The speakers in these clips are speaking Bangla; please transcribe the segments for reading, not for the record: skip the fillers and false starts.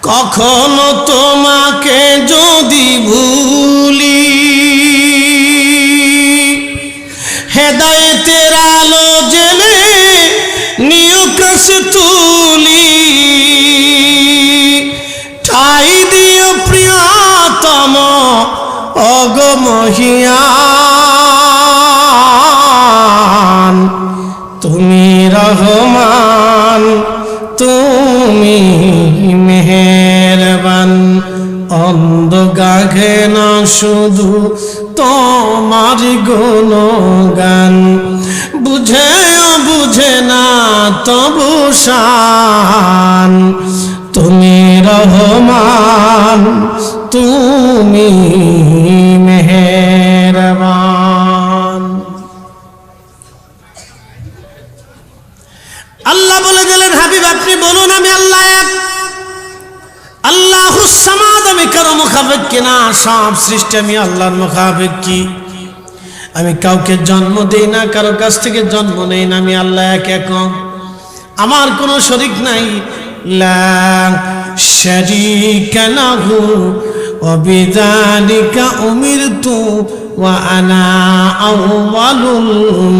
কখনো তোমাকে যদি ভুলি, হেদায়েতের আলো জেলে নিয় কাছে তুলি, ঠাই দিও প্রিয়তম অগমহিয়ান, তুমি রহমান তুমি মেহেরবান। অন্ধ গাঘে না শুধু তোমার গুণগান, বুঝেও বুঝে না তবু শান, তুমি রহমান তুমি মেহেরবান। আল্লাহ বলে দিলেন, হাবিব আপনি বলুন আমি আল্লাহ এক। আল্লাহুস সামাদ, আমি কারো মুখাপেক্ষী না, সব সৃষ্টি আমি আল্লাহর মুখাপেক্ষী। আমি কাউকে জন্ম দেই না, কারো কাছ থেকে জন্ম নেই না, আমি আল্লাহ এক একক, আমার কোনো শরীক নাই। লা শারীকা লাহু ওয়া বিযালিকা উমিরতু ওয়া আনা আউয়ালুল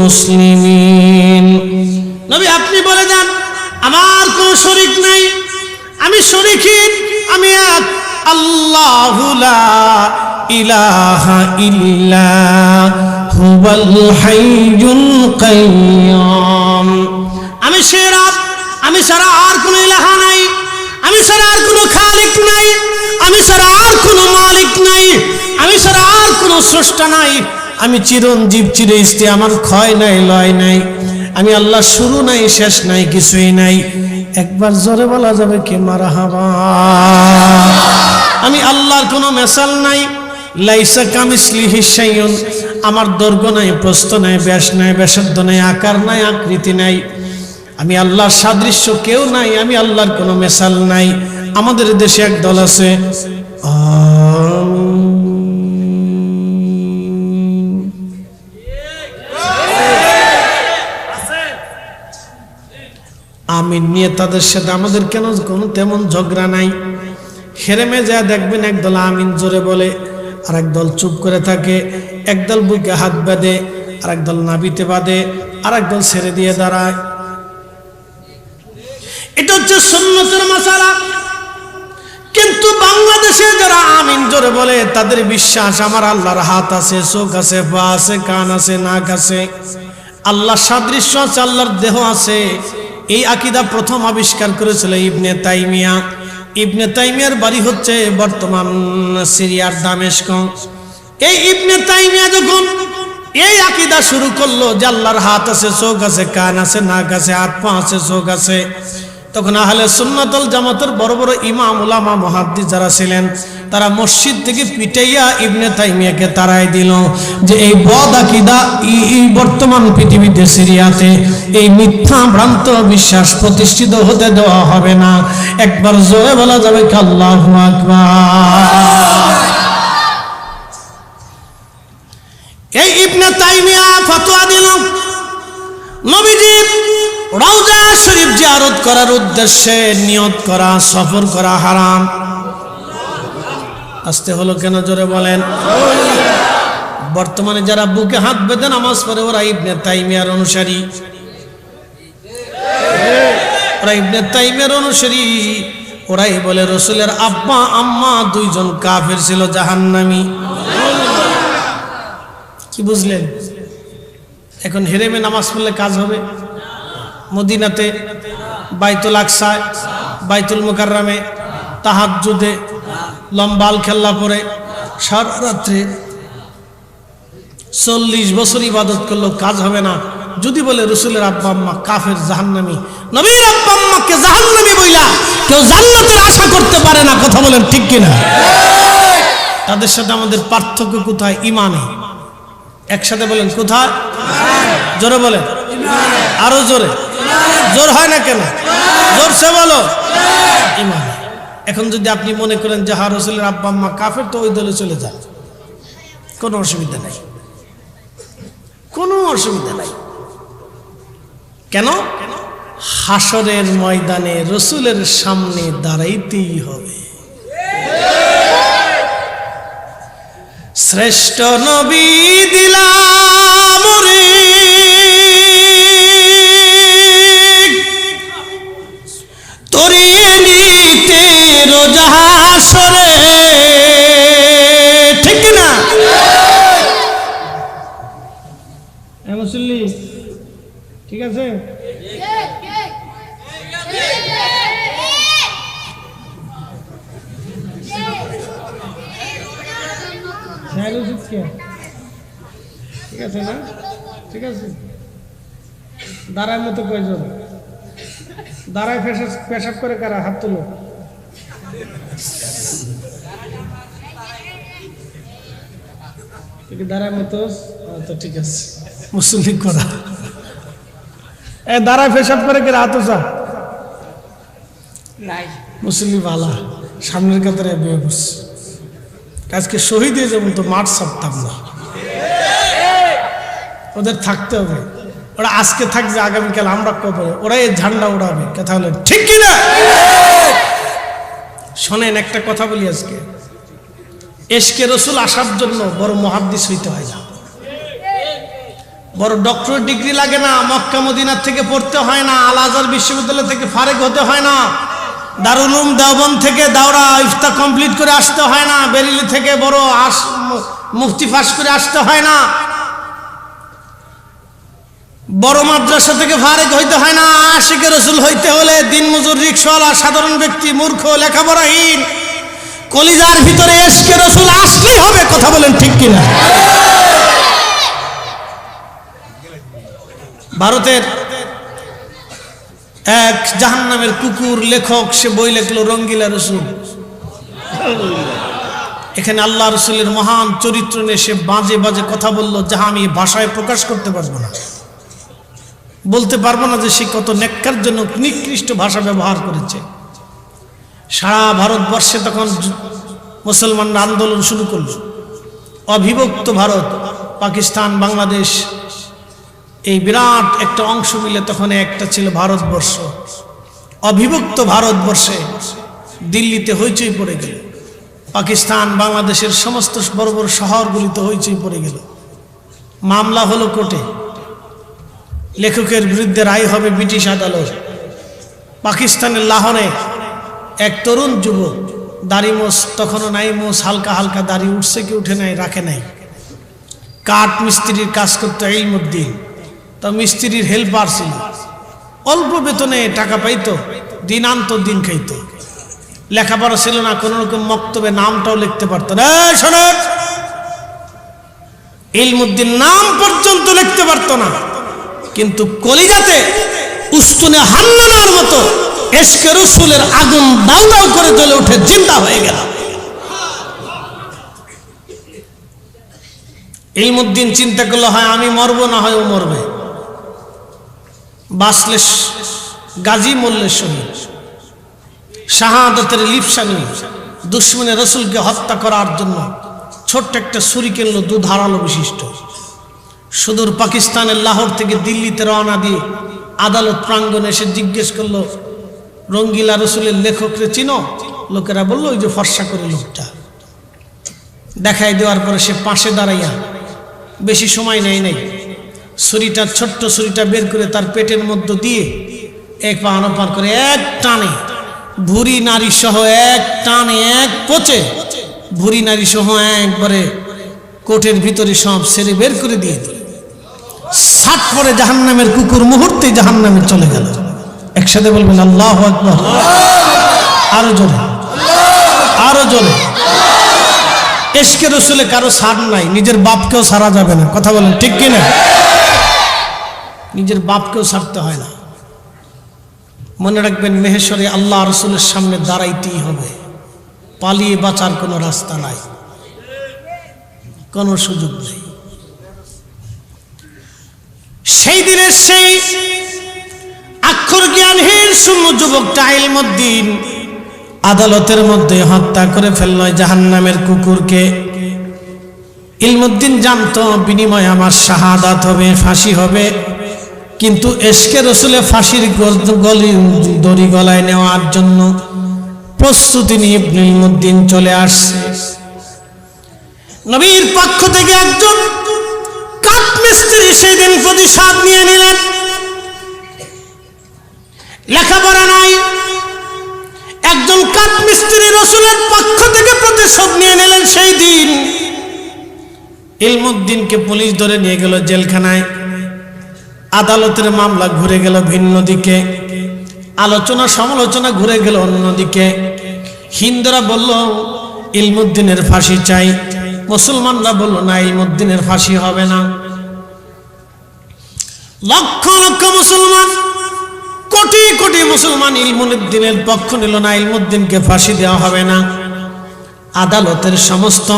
মুসলিমিন। নবী আপনি বলে যান আমার কোনো শরীক নাই, আমি শরীকহীন, আমি এক। আল্লাহু লা ইলাহা ইল্লা হুয়াল হাইয়ুল কাইয়্যুম। আমি সে রব, আমি ছাড়া আর কোনো ইলাহা নাই, আমি ছাড়া আর কোনো খালিক নাই, আমি ছাড়া আর কোনো মালিক নাই, আমি ছাড়া আর কোনো স্রষ্টা নাই। আমি চিরঞ্জীব চিরস্থায়ী, আমার ক্ষয় নাই লয় নাই, আমি আল্লাহ শুরু নাই শেষ নাই কিছুই নাই। একবার জোরে বলা যাবে কি মারহাবা। আমি আল্লাহর কোনো মেসাল নাই, লাইসা কামিসলিহি শাইউন, আমার দৈর্ঘ্য নাই প্রস্থ নাই ব্যাস নাই ব্যাসার্ধ নাই আকার নাই আকৃতি নাই, আমি আল্লাহর সাদৃশ্য কেউ নাই, আমি আল্লাহর কোনো মেসাল নাই। আমাদের দেশে এক দল আছে আমিন নিয়ে, তাদের সাথে আমাদের কেন কোনো তেমন ঝগড়া নাই। হেরেমে যা দেখবেন একদল আমিন জোরে বলে, আর একদল চুপ করে থাকে, একদল বুকে হাত বাঁধে, আর একদল নাবিতে বাঁধে, আর একদল ছেড়ে দিয়ে দাঁড়ায়। এটা হচ্ছে সুন্নতের মাসালা। কিন্তু বাংলাদেশে যারা আমিন জোরে বলে তাদের বিশ্বাস আমার আল্লাহর হাত আছে, চোখ আছে, পা আছে, কান আছে, নাক আছে, আল্লাহর সাদৃশ্য আছে, আল্লাহর দেহ আছে। এই আকীদা প্রথম আবিষ্কার করেছিল ইবনে তাইমিয়া। ইবনে তাইমিয়ার বাড়ি হচ্ছে বর্তমান সিরিয়ার দামেস্ক। এই ইবনে তাইমিয়া যখন এই আকীদা শুরু করলো যে আল্লাহর হাত আছে, চোখ আছে, কান আছে, নাক আছে, হাত পা আছে, চোখ আছে, তখন আহলে সুন্নাত ওয়াল জামাতের বড় বড় ইমাম উলামা মুহাদ্দিস যারা ছিলেন তারা মসজিদ থেকে পিটাইয়া ইবনে তাইমিয়াকে তাড়াই দিল যে এই বদ আকীদা এই বর্তমান পৃথিবীতে সিরিয়াতে এই মিথ্যা ভ্রান্ত বিশ্বাস প্রতিষ্ঠিত হতে দেওয়া হবে না। একবার জোরে বলা যাবে কি আল্লাহু আকবার। এই ইবনে তাইমিয়া ফতোয়া দিল নবীজি রওজা শরীফ জিয়ারত করার উদ্দেশ্যে নিয়ত করা, সফর করা হারাম। আসতে হলো কেন জোরে বলেন। বর্তমানে যারা বুকে হাত বেঁধে নামাজ পড়ে ওরা ইবনে তাইমিয়ার অনুসারী, ওরা ইবনে তাইমিয়ার অনুসারী। ওরাই বলে রাসূলের আব্বা আম্মা দুইজন কাফের ছিল, জাহান্নামী। কি বুঝলেন? এখন হেরেমে নামাজ পড়লে কাজ হবে? মদিনাতে, বাইতুল আকসায়, বাইতুল মুকাররমে, তাহাজ্জুদে লম্বা খেলা পরে সারা রাত্রে 40 বছর ইবাদত করলেও কাজ হবে না যদি বলে রাসূলের আব্বা আম্মা কাফের, জাহান্নামী। নবীর আব্বা আম্মাকে জাহান্নামী বইলা কেউ জান্নাতের আশা করতে পারে না। কথা বলেন ঠিক কিনা? তাদের সাথে আমাদের পার্থক্য কোথায়? ইমানে। একসাথে বলেন কোথায়? জোরে বলেন, আরো জোরে। জোর হয় না কেন? জোরসে বলো। ইমানে। এখন যদি আপনি মনে করেন যে হ্যাঁ রাসূলের আব্বা আম্মা কাফের, তো ওই দলে চলে যান, কোনো অসুবিধা নাই, কোনো অসুবিধা নাই। কেন? হাসরের ময়দানে রসুলের সামনে দাঁড়াইতেই হবে। শ্রেষ্ঠ নবী দিলাম রে তরিয়ে নিতে রোজ হাসরে, ঠিক না? মুসল্লি ঠিক আছে? ঠিক আছে না? ঠিক আছে। দাঁড়ার মতো কয়জন? দাঁড়ায় পেশাব করে কারা? হাত তুলো। দাঁড়ার মতো তো ঠিক আছে। মুসল্লি করা দাঁড়ায় পেশাব করে কারা? হাত উঁচা। মুসল্লি বালা সামনের কাতারে বিয়ে করছে। আজকে শহীদ হয়ে যাবো তো মাঠ ছাড়তাম না, ওদের থাকতে হবে। ওরা আজকে থাকবে, আগামীকাল আমরা কবে ওরা এই ঝান্ডা উড়াবে। কথা বলেন ঠিক কিনা? শোনেন একটা কথা বলি, আজকে এশকে রসুল আসার জন্য বড় মুহাদ্দিস হইতে হয় না, বড় ডক্টর ডিগ্রি লাগে না, মক্কা মদিনার থেকে পড়তে হয় না, আল আজহার বিশ্ববিদ্যালয় থেকে ফারেক হতে হয় না, দারুল উলুম দেওবন্দ থেকে দাওরা ইফতা কমপ্লিট করে আসতে হয় না, বেরিলি থেকে বড় মুফতি ফাঁস করে আসতে হয় না, বড় মাদ্রাসা থেকে ফারেক হইতে হয় না। আশিকে রসুল হইতে হলে দিনমজুর রিকশাওয়ালা সাধারণ ব্যক্তি, মূর্খ, লেখাপড়াহীন, কলিজার ভিতরে এশকে রসুল আসলেই হবে। কথা বলেন ঠিক কিনা? ভারতের এক জাহান্নামের কুকুর লেখক, সে বই লেখলো রঙ্গিলা রসুল। এখানে আল্লাহ রসুলের মহান চরিত্র নিয়ে সে বাজে বাজে কথা বললো, যাহা আমি ভাষায় প্রকাশ করতে পারবো না, বলতে পারবো না যে সে কত নেককার জন্য নিকৃষ্ট ভাষা ব্যবহার করেছে। সারা ভারতবর্ষে তখন মুসলমানরা আন্দোলন শুরু করল। অবিভক্ত ভারত, পাকিস্তান, বাংলাদেশ, এই বিরাট একটা অংশ মিলে তখন একটা ছিল ভারতবর্ষ। অবিভক্ত ভারতবর্ষে দিল্লিতে হইচই পড়ে গেল, পাকিস্তান, বাংলাদেশের সমস্ত বড় বড় শহরগুলিতে হইচই পড়ে গেল। মামলা হলো কোর্টে, লেখকের বিরুদ্ধে রায় হবে ব্রিটিশ আদালত। পাকিস্তানের লাহোরে এক তরুণ যুবক, দাড়ি মোছ তখনও নাই, মোছ হালকা হালকা দাড়ি উঠছে কি উঠে নাই, রাখে নাই, কাঠ মিস্ত্রির কাজ করতো ইলমুদ্দিন। তা মিস্ত্রির হেল্পার ছিল, অল্প বেতনে টাকা পাইতো, দিন আনতো দিন খাইতো। লেখাপড়া ছিল না, কোন রকম মক্তবে নামটাও লিখতে পারতো না। শোনেন, ইলমুদ্দিন নাম পর্যন্ত লিখতে পারতো না, কিন্তু কলিজাতে উস্তুনে হান্নানার মতো এশকে রসুলের আগুন দাউ দাউ করে জ্বলে উঠে জিন্দা হয়ে গেল। ইলমুদ্দিন চিন্তা করলো, হয় আমি মরবো না হয় ও মরবে, বাঁচলে গাজী, মরলে শহীদ। শাহাদাতের লিপসা নিয়ে দুশ্মনে রসুলকে হত্যা করার জন্য ছোট্ট একটা ছুরি কিনলো, দুধারালো বিশিষ্ট। সুদূর পাকিস্তানের লাহোর থেকে দিল্লিতে রওনা দিয়ে আদালত প্রাঙ্গণে এসে জিজ্ঞেস করলো, রঙ্গিলা রসুলের লেখকরে চিনো? লোকেরা বললো, ওই যে ফর্সা করে লোকটা। দেখাই দেওয়ার পরে সে পাশে দাঁড়াইয়া, বেশি সময় নেয় নাই, ছুরিটা, ছোট্ট ছুরিটা বের করে তার পেটের মধ্য দিয়ে এক পা আনপার করে এক টানে, ভুরি নারী সহ এক টানে, এক পচে ভুরি নারী সহ একবারে কোটের ভিতরে সব ছেড়ে বের করে দিয়ে দিল। সাত পরে জাহান্নামের কুকুর মুহূর্তে জাহান্নামে চলে গেল। একসাথে বলবেন আল্লাহু আকবার। আরো জোরে, আরো জোরে। এশকে রসুলে কারো ছাড় নাই, নিজের বাপকেও ছাড়া যাবে না। কথা বলেন ঠিক কিনা? নিজের বাপকেও ছাড়তে হয় না। মনে রাখবেন, মেহেশ্বরে আল্লাহ রসুলের সামনে দাঁড়াইতেই হবে, পালিয়ে বাঁচার কোনো রাস্তা নাই, কোনো সুযোগ নেই। সেই দিনের সেই আক্ষর জ্ঞানহীন শূন্য যুবকটা ইলমুদ্দিন আদালতের মধ্যে হত্যা করে ফেলল জাহান্নামের কুকুরকে। ইলমুদ্দিন জানতো বিনিময় আমার শাহাদাত হবে, ফাঁসি হবে। কিন্তু এশকে রসুলে ফাঁসির দড়ি গলায় নেওয়ার জন্য প্রস্তুতি নিয়ে ইবনে ইলমুদ্দিন চলে আসছে। নবীর পক্ষ থেকে একজন কাঠ মিস্ত্রি সেই দিন প্রতিশোধ নিয়ে নিলেন। লেখাপড়া নাই, একজন কাঠ মিস্ত্রি রসুলের পক্ষ থেকে প্রতিশোধ নিয়ে নিলেন। সেই দিন ইলমুদ্দিনকে পুলিশ ধরে নিয়ে গেল জেলখানায়। আদালতের মামলা ঘুরে গেল ভিন্ন দিকে, আলোচনা সমালোচনা ঘুরে গেল অন্যদিকে। হিন্দুরা বলল ইলমুদ্দিনের ফাঁসি চাই, মুসলমানরা বলল না, ইলমুদ্দিনের ফাঁসি হবে না। লক্ষ লক্ষ মুসলমান, কোটি কোটি মুসলমান ইলমুদ্দিনের পক্ষ নিল না, ইলমুদ্দিনকে ফাঁসি দেওয়া হবে না। আদালতের সমস্ত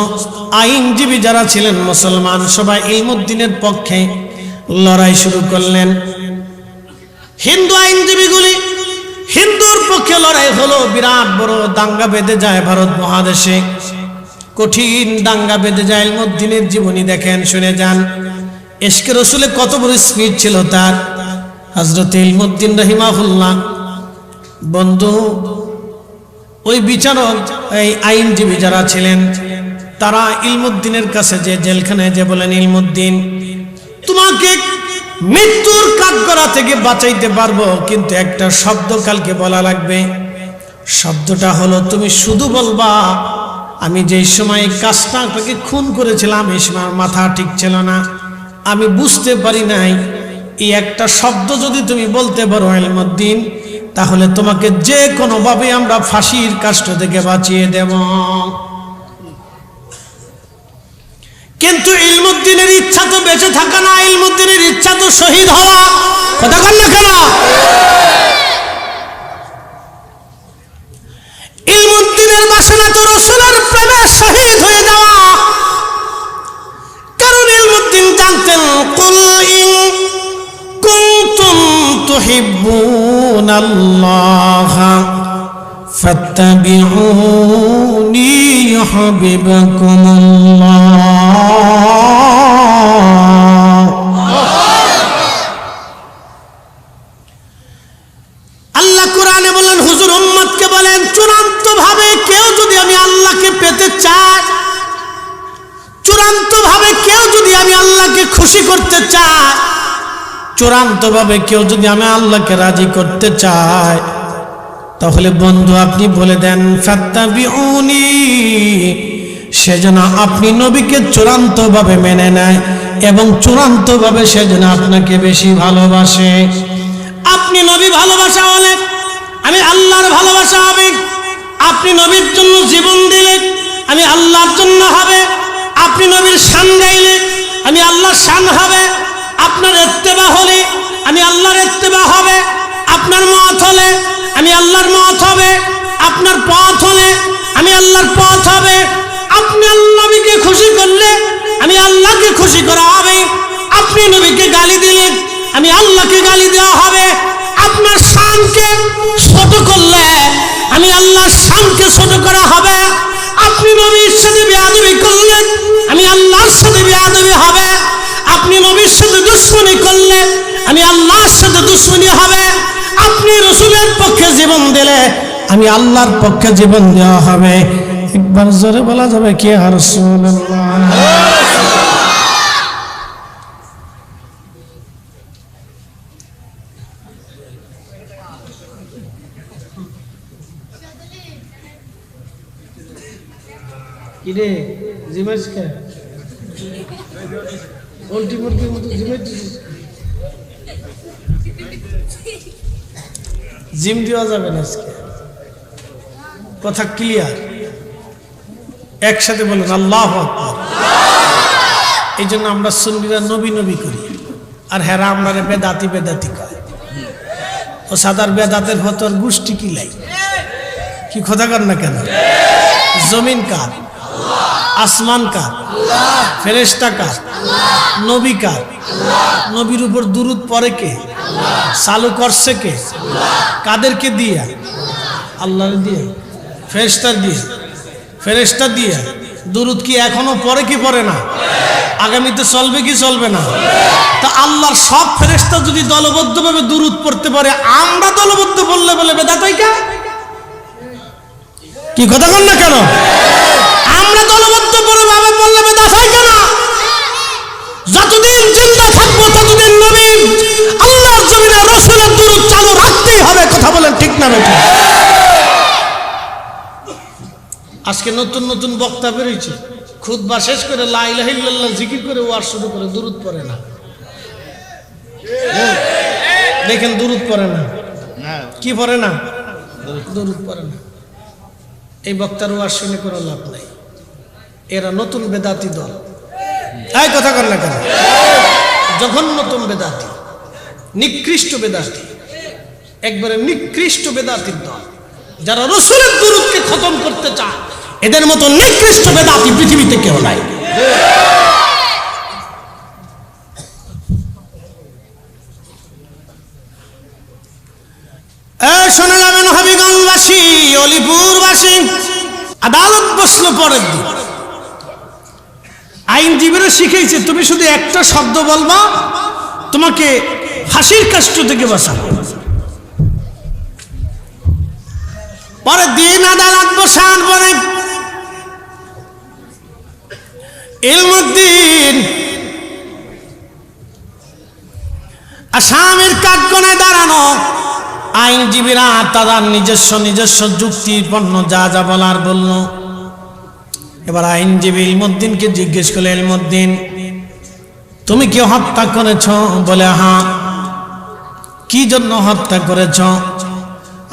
আইনজীবী যারা ছিলেন মুসলমান, সবাই ইলমুদ্দিনের পক্ষে লড়াই শুরু করলেন। হিন্দু আইনজীবীগুলি হিন্দুর পক্ষে লড়াই হলো। বিরাট বড় দাঙ্গা বেঁধে যায় ভারত মহাদেশে, কঠিন দাঙ্গা বেঁধে যায়। ইলমুদ্দিনের জীবনী দেখেন, শুনে যান। ইশকে রসুলে কত বড় স্পিড ছিল তার। হযরত ইলমুদ্দিন রাহিমাহুল্লাহ বন্ধু, ওই বিচারক, এই আইনজীবী যারা ছিলেন, তারা ইলমুদ্দিনের কাছে যে জেলখানায় যে বলেন, ইলমুদ্দিন তোমাকে মৃত্যুর কাঠগড়া থেকে বাঁচাইতে পারবো, কিন্তু একটা শব্দ কালকে বলা লাগবে। শব্দটা হলো, তুমি শুধু বলবা আমি যেই সময় কাজটা আপনাকে খুন করেছিলাম, এই সময় মাথা ঠিক ছিল না, আমি বুঝতে পারি নাই। এই একটা শব্দ যদি তুমি বলতে পারো ইলমুদ্দিন, তাহলে তোমাকে যে কোনোভাবে আমরা ফাঁসির কাষ্ঠ থেকে বাঁচিয়ে দেব। কিন্তু ইলমুদ্দিনের ইচ্ছা তো বেঁচে থাকা না, ইলমুদ্দিনের ইচ্ছা তো শহীদ হওয়া। কথা বল না কেন? ইলমুদ্দিনের বাসনা তো রাসূলের প্রেমে শহীদ হয়ে যাওয়া। কারণ ইলমুদ্দিন জানতেন, কুল ইন কুনতুম তুহিব্বুনাল্লাহ ফাত্তাবিউনি ইউহিব্বুকুমুল্লাহ। আল্লাহ কোরআনে বলেন, হুজুর উম্মতকে বলেন, চূড়ান্ত ভাবে কেউ যদি আমি আল্লাহকে পেতে চাই, চূড়ান্ত ভাবে কেউ যদি আমি আল্লাহকে খুশি করতে চাই, চূড়ান্ত ভাবে কেউ যদি আমি আল্লাহকে রাজি করতে চায়, তাহলে বন্ধু আপনি বলে দেন, ফাত্তাবিউনি, সেজন্য আপনি নবীকে চূড়ান্ত ভাবে মেনে নেয় এবং চূড়ান্ত ভাবে সেজন্য আপনাকে বেশি ভালোবাসে। আপনি নবী ভালোবাসা হলে আমি আল্লাহর ভালোবাসা হবে। আপনি নবীর জন্য জীবন দিলে আমি আল্লাহর জন্য হবে। আপনি নবীর শান গাইলে আমি আল্লাহর শান হবে। আপনার ইত্তেবা হলে আমি আল্লাহর ইত্তেবা হবে। আপনার মত হলে আমি আল্লাহর মত হবে। আপনার পথ হলে আমি আল্লাহর পথ হবে। আপনি নবীকে খুশি করলে আমি আল্লাহকে খুশি করা হবে। আপনি নবীকে গালি দিলে আমি আল্লাহকে গালি দেওয়া হবে। আপনার শানকে ছোট করলে আমি আল্লাহর শানকে ছোট করা হবে। আপনি নবীর সাথে বেয়াদবি করলে আমি আল্লাহর সাথে বেয়াদবি হবে। আপনি নবীর সাথে দুশমনি করলে আমি আল্লাহর সাথে দুশমনি হবে। আপনি রাসূলের পক্ষে জীবন দিলে আমি আল্লাহর পক্ষে জীবন দেওয়া হবে। একবার জোরে বলা যাবে কি ইয়া রাসূলুল্লাহ। কিরে জিমেসকে উল্টি মুরগির মতো জিম দেওয়া যাবে না আজকে। কথা ক্লিয়ার? একসাথে বলুন আল্লাহু আকবার। এই জন্য আমরা সুন্নিরা নবী নবী করি, আর হেরা আমরা বেদাতি বেদাতি কয়। ও সাদার বেদাতের ভেতর গোষ্ঠী কিলাই কি কথা কর না কেন? জমিন কার? আসমান কার? ফেরেশতা কার? নবী কার? নবীর উপর দুরূদ পড়ে কে? চালু করছে কে? কাদেরকে দিয়া? আল্লাহর দিয়ে। ফেরেশতা দিয়ে? ফেরেশতা দিয়ে দুরুদ কি এখনো পড়ে কি পড়ে না? আগামীতে চলবে কি চলবে না? তা আল্লাহর সব ফেরেশতা যদি দলবদ্ধভাবে দুরুদ পড়তে পারে, আমরা দলবদ্ধ বললে বলে বেদাত হয় কে? কি কথা বল না কেন? আমরা দলবদ্ধ ভাবে বললে বেদাত হয় কেন? যতদিন জিন্দা থাকবো ততদিন নবী আল্লাহর জমিনে রাসূলের দুরূদ চালু রাখতেই হবে। কথা বলেন ঠিক না বেঠিক? আজকে নতুন নতুন বক্তা বেরিয়েছে, খুতবা শেষ করে লা ইলাহা ইল্লাল্লাহ জিকির করে ওয়াজ শুরু করে, দুরূদ পড়ে না। দেখেন দুরূদ পড়ে না, কি পড়ে না? দুরূদ পড়ে না। এই বক্তার ওয়াজ শুনে কোনো লাভ নাই, এরা নতুন বেদাতি দল। এই কথা কর না কেন? যখন নতুন বেদাতি, নিকৃষ্ট বেদাতি, একবারে নিকৃষ্ট বেদাতির দল, যারা রাসূলের দুরূদকে খতম করতে চায়, এদের মতো নিকৃষ্ট বেদাতি পৃথিবীতে কেউ নাই। শোনা যাবেন হবিগঞ্জবাসী, অলিপুরবাসী, আদালত বসলো পরের দিন। আইনজীবীরা শিখেছে তুমি শুধু একটা শব্দ বলবা, তোমাকে ফাঁসির কাষ্ট থেকে বাঁচাবো। পরের দিন আদালত বসার পরে ইলমুদ্দিন আসামির কাঠগড়ায় দাঁড়ানো। আইনজীবীরা তাদের নিজস্ব যুক্তিপন্ন যা যা বলার বলল। এবার আইনজীবী ইলমুদ্দিনকে জিজ্ঞেস করলে, ইলমুদ্দিন তুমি কি হত্যা করেছ? বলে হ্যাঁ। কি জন্য হত্যা করেছ?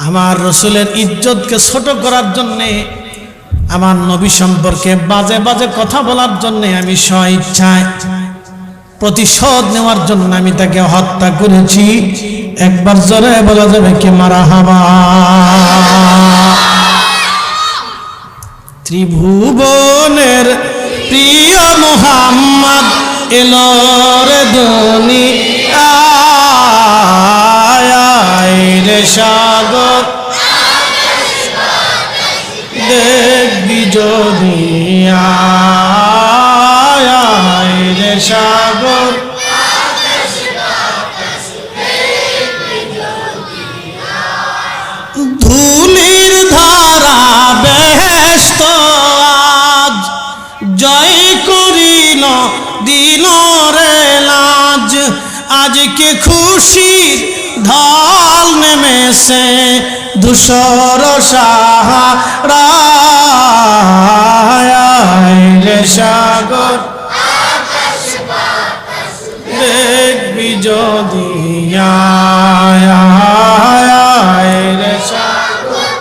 আমার রাসূলের ইজ্জতকে ছোট করার জন্যে, আমার নবী সম্পর্কে বাজে বাজে কথা বলার জন্যে আমি স্বইচ্ছায় প্রতিশোধ নেওয়ার জন্য আমি তাকে হত্যা করেছি। একবার জোরে বলা যাবে কি মারহাবা? ত্রিভুবনের প্রিয় মুহাম্মদ এলো রে দুনিয়ায় রে সাগর দেখবি যদি রে সাগর ধুলির ধারা বেহেশত আজ জয় করিল দিল রে লাজ। আজকে খুশির ঢল নেমেছে ধূসর সাহারা রে সাগর দেখবি যদি রে সাগর।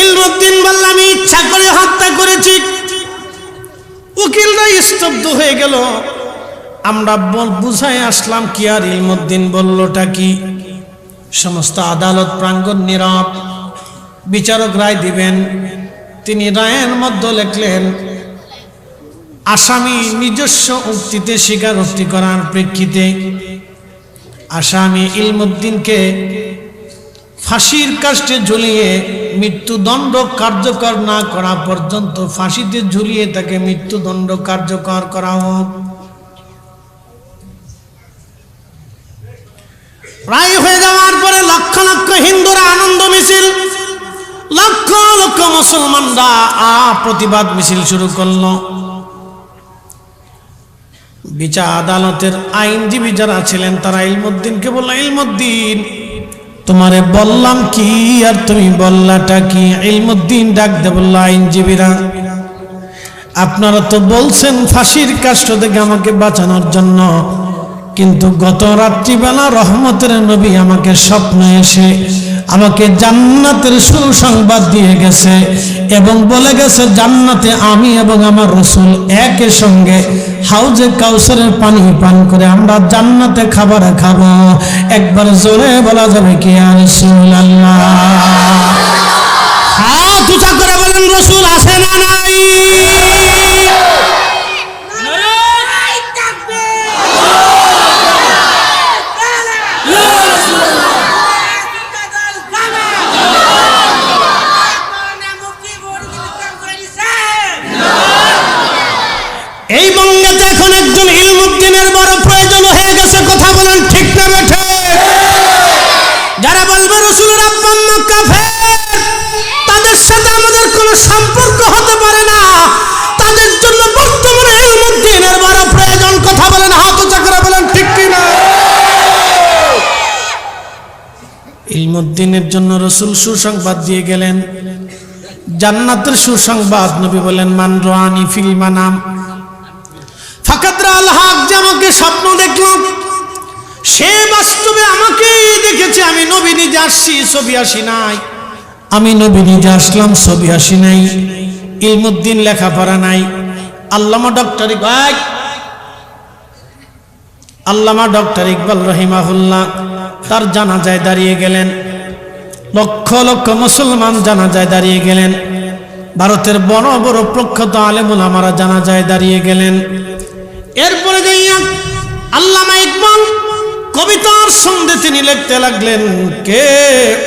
ইলমুদ্দিন বলল আমি ইচ্ছা করে হত্যা করেছি। উকিলরা স্তব্ধ হয়ে গেল। আমরা বুঝাই আসলাম কি, আর ইলমুদ্দিন বললটা কি? সমস্ত আদালত প্রাঙ্গণ নীরব। বিচারক রায় দিবেন। তিনি রায়ের মধ্যে লিখলেন, আসামি নিজস্ব উক্তিতে স্বীকারোক্তি করার প্রেক্ষিতে আসামি ইলমুদ্দিনকে ফাঁসির কাষ্টে ঝুলিয়ে মৃত্যুদণ্ড কার্যকর না করা পর্যন্ত ফাঁসিতে ঝুলিয়ে তাকে মৃত্যুদণ্ড কার্যকর করা হোক। রায় হয়ে যাওয়ার পরে লক্ষ লক্ষ হিন্দুরা আনন্দ মিছিল, লক্ষ লক্ষ মুসলমানরা প্রতিবাদ মিছিল শুরু করলো। বিচার আদালতের আইনজীবী যারা ছিলেন তারা ইলমুদ্দিনকে বলল, ইলমুদ্দিন তোমারে বললাম কি আর তুমি বললাটা কি? ইলমুদ্দিন ডাক দে বলল, আইনজীবীরা আপনারা তো বলছেন ফাঁসির কাষ্ট থেকে আমাকে বাঁচানোর জন্য, কিন্তু গত রাত্রিবেলা রহমতের নবী আমাকে স্বপ্নে এসে আমাকে জান্নাতের সুসংবাদ দিয়ে গেছে এবং বলে গেছে জান্নাতে আমি এবং আমার রাসূল একই সঙ্গে হাউজে কাউসারের পানি পান করে আমরা জান্নাতে খাবার খাবো। একবার জোরে বলা যাবে কি ইয়া রাসূলুল্লাহ? হাত উঁচা করে বলেন রাসূল আছে না নাই? ইলমুদ্দিনের জন্য রাসূল সুসংবাদ দিয়ে গেলেন, জান্নাতের সুসংবাদ। নবী বলেন, মান রাআনি ফিল মানাম ফাকাদ রাআল হক, যে আমাকে স্বপ্ন দেখলাম সে বাস্তবে আমাকেই দেখেছে। আমি নবী নিজে আসছি, ছবি আসি নাই। আমি নবী নিজে আসলাম, ছবি আসি নাই। ইলমুদ্দিন লেখাপড়া নাই। আল্লামা ডক্টর ইকবাল রহিমাহুল্লাহ তার জানাজায় দাঁড়িয়ে গেলেন। লক্ষ লক্ষ মুসলমান জানাজায় দাঁড়িয়ে গেলেন। ভারতের বড় বড় প্রখ্যাত আলেম ওলামারা জানাজায় দাঁড়িয়ে গেলেন। এরপরে যাইয়া আল্লামা ইকবাল কবিতার ছন্দে তিনি লিখতে লাগলেন, কে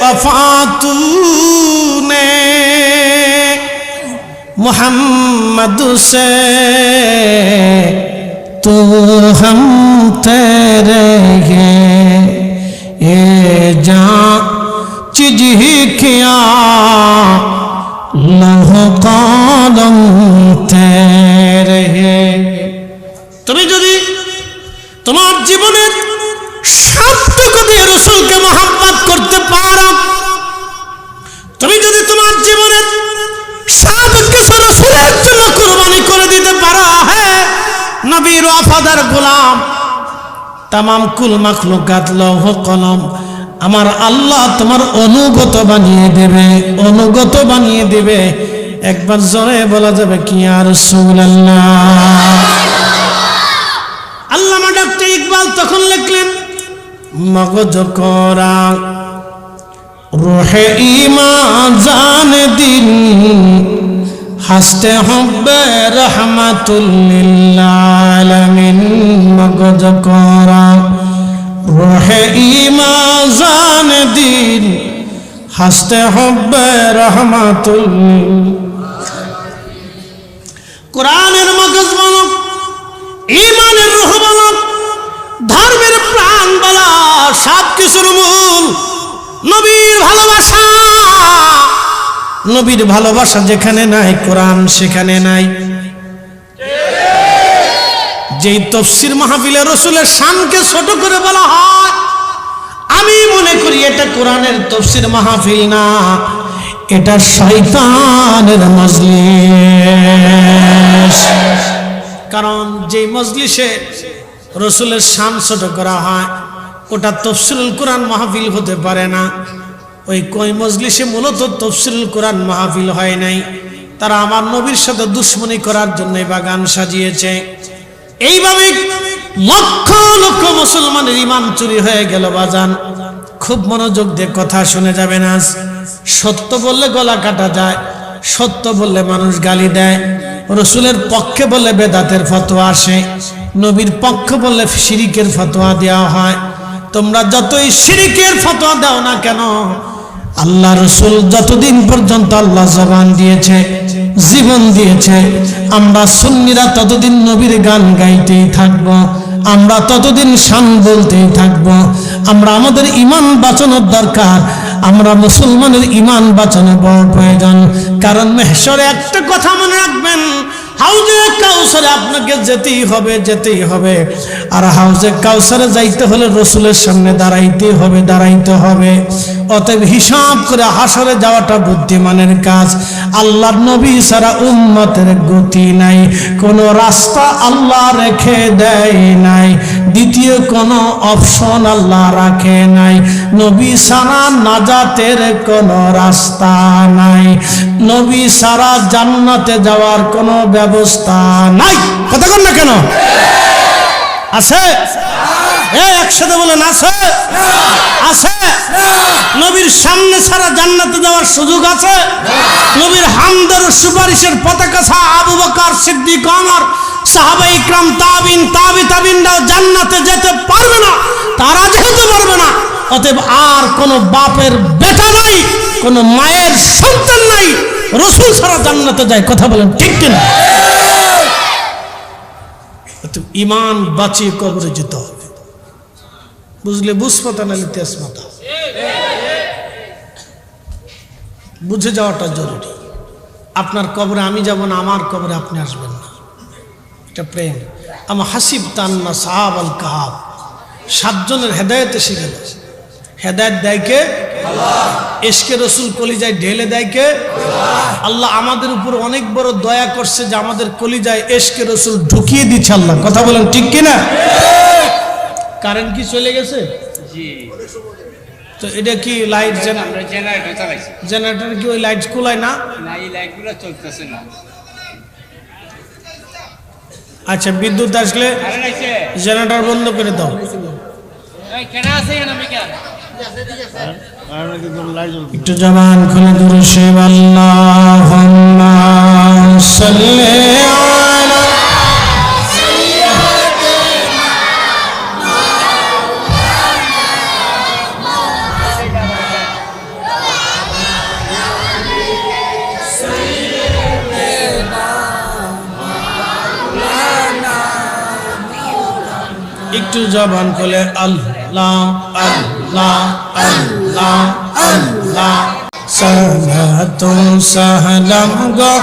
ওয়াফাতুনে মুহাম্মদ সে তো हम तेरे ये जान चीज ही किया लौह कलम तेरे। তুমি যদি তোমার জীবনের সবটুকু দিয়ে রাসূলকে মহব্বত করতে পারো, তুমি যদি তোমার জীবনের সব কিছু রাসূলের জন্য কুরবানি করে দিতে পারো, হ্যাঁ নবীর ওয়াফাদার গোলাম, তামাম কুল মাখলুকাত লৌহ কলম, আমার আল্লাহ তোমার অনুগত বানিয়ে দেবে, অনুগত বানিয়ে দেবে। একবার জোরে বলা যাবে কি ইয়া রাসূলুল্লাহ। আল্লামা ডক্টর ইকবাল তখন লিখলেন, মগজ করা রুহে ঈমান জান দিন হাসতে হবে রহমাতুল লিল আলামিন। মগজ করা রুহে ঈমান জান দিন হাসতে হবে রহমাতুল। কোরআনের মগজ বলো, ঈমানের রূহ বলো, ধর্মের প্রাণ বলো, সব কিছুর মূল নবীর ভালোবাসা। নবীর ভালোবাসা যেখানে নাই, কোরআন সেখানে নাই। যেই তাফসীর মাহফিলে রাসূলের শানকে ছোট করে বলা হয়, আমি মনে করি এটা কোরআনের তাফসীর মাহফিল না, এটা শয়তানের মজলিস। কারণ যেই মজলিসে রাসূলের শান ছোট করা হয়, ওটা তাফসীরুল কোরআন মাহফিল হতে পারে না। ওই মজলিসে মূলত তাফসীরুল কোরআন মাহফিল হয় নাই। তারা আমার নবীর সাথে দুশ্মনী করার জন্য বাগান সাজিয়েছে। এইভাবে লক্ষ লক্ষ মুসলমানের ঈমান চুরি হয়ে গেল। বাজান, খুব মনোযোগ দিয়ে কথা শুনে যাবেন। আজ সত্য বললে গলা কাটা যায়, সত্য বললে মানুষ গালি দেয়, রাসূলের পক্ষে বললে বেদাতের ফতোয়া আসে, নবীর পক্ষে বললে শিরিকের ফতোয়া দেওয়া হয়। তোমরা যতই শিরিকের ফতোয়া দাও না কেন, আল্লাহ রাসূল যতদিন পর্যন্ত আল্লাহ জবান দিয়েছে, জীবন দিয়েছে, আমরা সুন্নিরা ততদিন নবীর গান গাইতেই থাকব, আমরা ততদিন শান বলতেই থাকব। আমরা আমাদের ঈমান বাঁচানোর দরকার, আমরা মুসলমানের ঈমান বাঁচানো বড় প্রয়োজন। কারণ মাহশরে একটা কথা মনে রাখবেন, হাউজে কাউসারে আপনাকে যেতেই হবে, যেতেই হবে। আর হাউজে কাউসারে যাইতে হলে রাসূলের সামনে দাঁড়াইতে হবে। অতএব হিসাব করে হাসরে যাওয়াটা বুদ্ধিমানের কাজ। আল্লাহর নবী ছাড়া উম্মতের গতি নাই, কোনো রাস্তা আল্লাহ রেখে দেয় নাই, দ্বিতীয় কোনো অপশন আল্লাহ রাখে নাই। নবী ছাড়া নাজাতের কোনো রাস্তা নাই, নবী ছাড়া জান্নাতে যাওয়ার কোনো ব্যবস্থা নাই। কথা বল না কেন? আছে? একসাথে বলেন আছে? আছে। নবীর সামনে ছাড়া জান্নাতে যাওয়ার সুযোগ আছে? নবীর হামদের সুপারিশের পতাকা ছাড়া আবু বকর, সিদ্দিক, ওমর, সাহাবায়ে ইকরাম, তাবিন, তাবিনরাও জান্নাতে যেতে পারবে না। তারা যেতে পারবে না, অতএব আর কোনো বাপের বেটা নাই, কোনো মায়ের সন্তান নাই রাসূল ছাড়া জান্নাতে যায়। কথা বলেন ঠিক কিনা? ঈমান বাঁচিয়ে কবরে যেতে হবে। বুঝলে বুঝপাতা, নাহলে তেজপাতা। বুঝে যাওয়াটা জরুরি। আপনার কবরে আমি যাব না, আমার কবরে আপনি আসবেন না, এটা প্রেম। আমার হাসিব তান্না সাহাব আল কাহাব 7 জনের হেদায়েত এসে গেল। হেদায়েত দেয় কে? ইশকে রাসূল কলিজায় ঢেলে দেয় কে? আল্লাহ আমাদের উপর অনেক বড় দয়া করছে যে আমাদের কলিজায় ইশকে রাসূল ঢুকিয়ে দিচ্ছে আল্লাহ। কথা বলেন ঠিক কি না? কারেন্ট কি চলে গেছে? জি। তো এটা কি লাইট আমরা জেনারেটর চালাইছি। জেনারেটর কি ওই লাইট খোলায় না? না, এই লাইটগুলো চলতেছে না। আচ্ছা, বিদ্যুৎ আসলে জেনারেটর বন্ধ করে দাও। একটু জবান খুলে দূরে সে আল্লাহুম্মা সাল্লি আলা একটু জবান খুলে আল্লাহ আল্লাহ আল্লাহ আল্লাহ সালাতু সালাম গো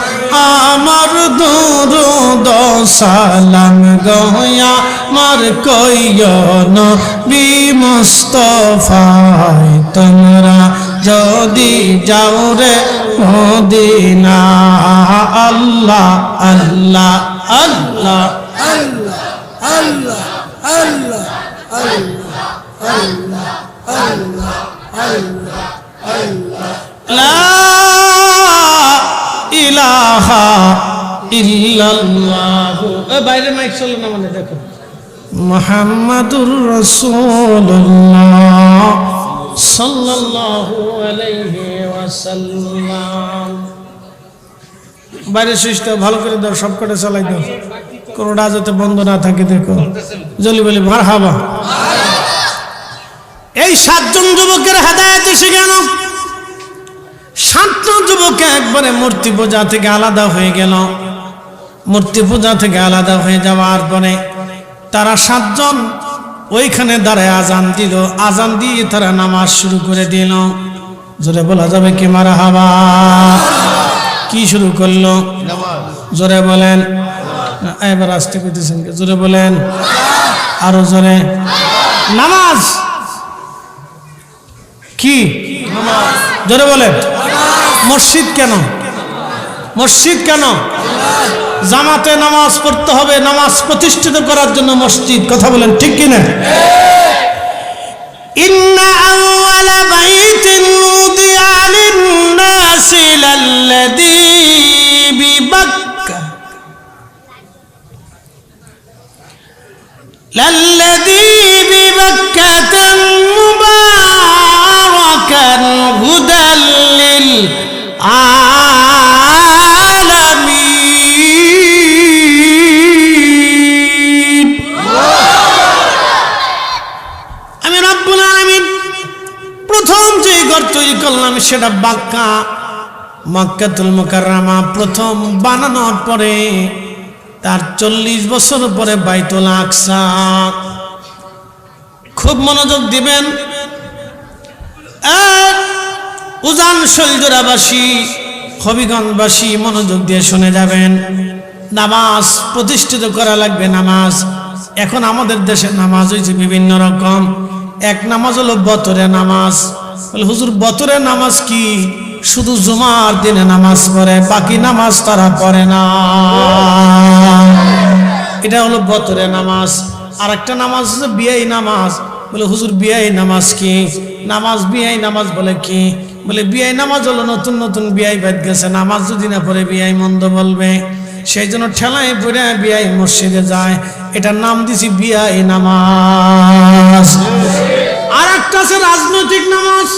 আমার দুরূদ সালাম গো আমার কইও নবী মুস্তাফায় তোমরা যদি যাও রে মদিনা আল্লাহ আল্লাহ আল্লাহ আল্লাহ আল্লাহ আল্লাহ আল্লাহ আল্লাহ আল্লাহ আল্লাহ লা ইলাহা ইল্লাল্লাহ। বাইরে মাইক চলে না, মানে দেখো মুহাম্মাদুর রাসূলুল্লাহ সাল্লাল্লাহু আলাইহি ওয়াসাল্লাম। বাইরে সুইচটা ভালো করে দাও, সব কটা চালাই দাও, কোনটা যাতে বন্ধ না থাকে। দেখো জলি বলি মারহাবা। এই 7 জন যুবকের হেদায়েত এসে গেল। 7 জন যুবক একবারে মূর্তি পূজা থেকে আলাদা হয়ে গেল। মূর্তি পূজা থেকে আলাদা হয়ে যাওয়ার পরে তারা 7 জন ওইখানে দাঁড়ায় আজান দিল। আজান দিয়ে তারা নামাজ শুরু করে দিল। জোরে বলা যাবে কি মারহাবা? কি শুরু করলো? জোরে বলেন। এবার আসতে কইতেছেন, জোরে বলেন, আরো জোরে। নামাজ। কি জোরে বলেন? মসজিদ কেন? মসজিদ কেন? জামাতে নামাজ পড়তে হবে, নামাজ প্রতিষ্ঠিত করার জন্য মসজিদ। কথা বলেন ঠিক কিনা? ইন্না আউওয়ালা বাইতিন উদিআ লিন-নাসি লাল্লাযী বিবাক্কা লাল্লাযী বিবাক্কাতা মুবারাকান হুদাল লিল আলামিন। আমি রব্বুল আলামিন প্রথম যে ঘর তৈরি করলাম সেটা বাক্কা, মক্কাতুল মুকাররমা। প্রথম বানানোর পরে তার 40 বছর পরে বাইতুল আকসা। খুব মনোযোগ দিবেন। উজান শৈলজোড়াবাসী, হবিগঞ্জবাসী মনোযোগ দিয়ে শুনে যাবেন। নামাজ প্রতিষ্ঠিত করা লাগবে। নামাজ এখন আমাদের দেশে নামাজ হয়েছে বিভিন্ন রকম। এক নামাজ হলো বতরের নামাজ। বলে হুজুর বতরের নামাজ কি? শুধু জুমার দিনে নামাজ পড়ে, বাকি নামাজ তারা পড়ে না। এটা হলো বতরের নামাজ। আর একটা নামাজ হচ্ছে বিয়াই নামাজ। বলে হুজুর বিয়াই নামাজ কি? নামাজ বিয়াই নামাজ বলে কি? বলে বিয়াই নামাজ হলো নতুন নতুন বিয়াই বাদ গেছে, নামাজ যদি না পড়ে বিয়াই মন্দ বলবে, সেই জন্য ঠেলায় পড়ে বিয়াই মসজিদে যায়। এটার নাম দিছি বিয়াই নামাজ। আর একটা আছে রাজনৈতিক নামাজ।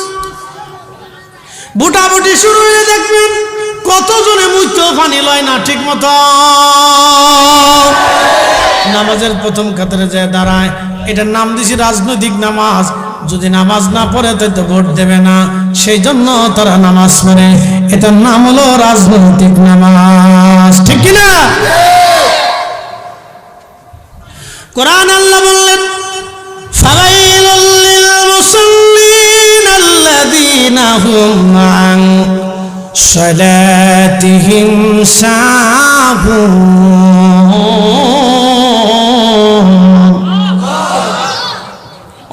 বুটাবুটি শুরু হয়ে দেখবেন কতজনে মুইতেও পানি লয় না ঠিক মতো। নামাজের প্রথম কাতারে যায় দাঁড়ায়। এটার নাম দিছি রাজনৈতিক নামাজ। যদি নামাজ না পড়ে তো ভোট দেবে না, সেই জন্য তারা নামাজ পড়ে। এটার নাম হলো রাজনৈতিক নামাজ। ঠিক কিনা? কোরআন আল্লাহ বললেন ফাওয়াইলুল লিল মুসাল্লিন আল্লাযীনা হুম আন সালাতিহিম সাহুন।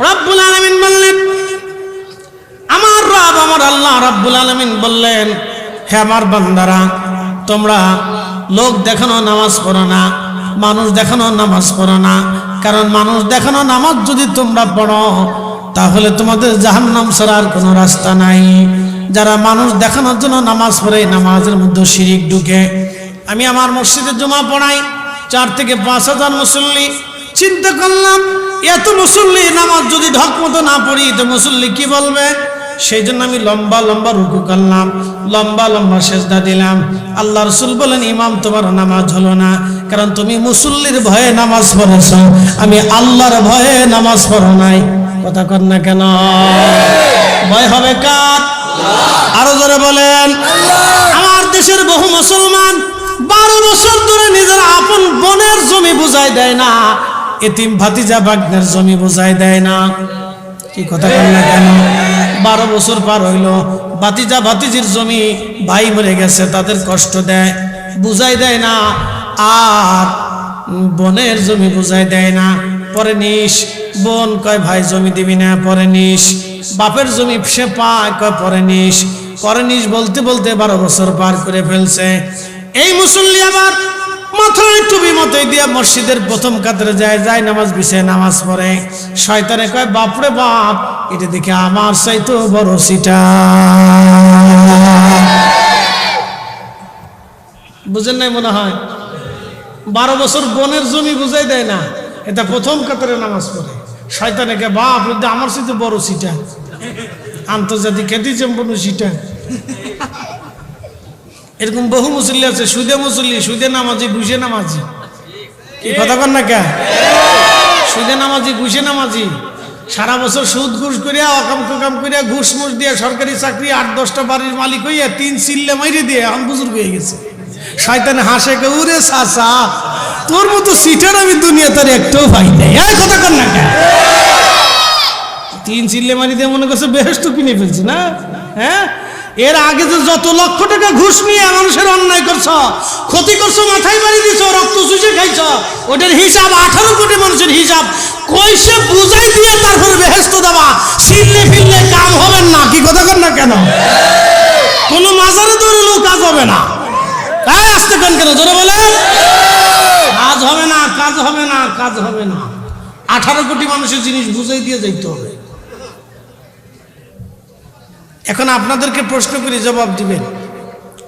রব্বুল আলামিন বললেন আমার রব আমার আল্লাহ রাব্বুল আলামিন বললেন, হে আমার বান্দারা, তোমরা লোক দেখানো নামাজ পড়ো না, মানুষ দেখানো নামাজ পড়ো না। কারণ মানুষ দেখানো নামাজ যদি তোমরা পড়ো তাহলে তোমাদের জাহান্নাম ছাড়া আর কোনো রাস্তা নাই। যারা মানুষ দেখানোর জন্য নামাজ পড়ে নামাজের মধ্যে শিরিক ঢুকে। আমি আমার মসজিদে জুমা পড়াই 4 থেকে 5,000 মুসল্লি। চিন্তা করলাম এত মুসল্লি নামাজ যদি ঢক মতো না পড়ি তো মুসল্লি কি বলবে? সেই জন্য আমি লম্বা লম্বা রুকু করলাম, লম্বা লম্বা সেজদা দিলাম। আল্লাহ রাসূল বলেন, ইমাম তোমার নামাজ হলো না, কারণ তুমি মুসল্লির ভয়ে নামাজ পড়েছ, আমি আল্লাহর ভয়ে নামাজ পড়ো নাই। কথা কর না কেন? ভয় হবে কার? আরো জোরে বলেন। আমার দেশের বহু মুসলমান 12 বছর ধরে নিজের আপন বোনের জমি বুঝাই দেয় না, এতিম ভাতিজা ভাগ্নের জমি বুঝাই দেয় না। কি কথা বল না কেন? 12 বছর পার হইল, ভাতিজা ভাতিজির জমি ভাই মরে গেছে তাদের কষ্ট দেয়, বুঝাই দেয় না। আর বোনের জমি বুঝাই দেয় না। পরে নিস বোন কয় ভাই জমি দিবি না, পরে নিস বাপের জমি সে পায় কয় পরে নিস, পরে নিস বলতে বলতে 12 বছর পার করে ফেলছে। এই মুসল্লি আবার মাথায় টুপি মতোই দিয়ে মসজিদের প্রথম কাতারে যায় নামাজ বিছে নামাজ পড়ে। শয়তানে কয়, বাপরে বাপ, এটা দেখে আমার চাইতো বড় সিটা। বুঝেন নাই মনে হয়? 12 বছর বোনের জমি বুঝাই দেয় না, এটা প্রথম কাতারে নামাজ পড়ে। শয়তানে কয়, বাপ, এটা আমার চাইতো বড় সিটা, আন্তর্জাতিক খ্যাতি সম্পন্ন সিটা। এরকম বহু মুসল্লি আছে, সুদে মুসল্লি, সুদে নামাজি, ঘুষে নামাজি। কি কথা কন না কে? সুদে নামাজি, ঘুষে নামাজি, সারা বছর সুদ ঘুষ করিয়া অকাম কুকাম করিয়া ঘুষ মুষ দিয়া সরকারি চাকরি 8-10টা বাড়ির মালিক হইয়া 3 চিল্লে মাইরে দিয়ে এখন বুজুর্গ হয়ে গেছে। শয়তানে হাসে কে, উরে চাচা, তোর মতো সিটার আমি দুনিয়াতে আর একটাও পাই নাই। এই কথা কন না কে? 3 চিল্লে মারি দিয়ে মনে করছে বেহেশত কিনে ফেলছি না? হ্যাঁ, এর আগে যে যত লক্ষ টাকা ঘুষ নিয়ে মানুষের অন্যায় করছ, ক্ষতি করছো, মাথায় বাড়ি দিছ, রক্ত চুষে খাইছ, ওটার হিসাব 18 কোটি মানুষের হিসাব কইসে বুঝাই দিয়ে তারপরে বেহেশত দেওয়া, ছিললে ফিরলে কাম হবে না। কি কথা কর না কেন? কোনো মাজারে দৌড়লেও কাজ হবে না। তাই আসতে কেন কেন জোরে বলে? কাজ হবে না, কাজ হবে না, কাজ হবে না। 18 কোটি মানুষের জিনিস বুঝাই দিয়ে যাইতে হবে। এখন আপনাদেরকে প্রশ্ন করি, জবাব দিবেন।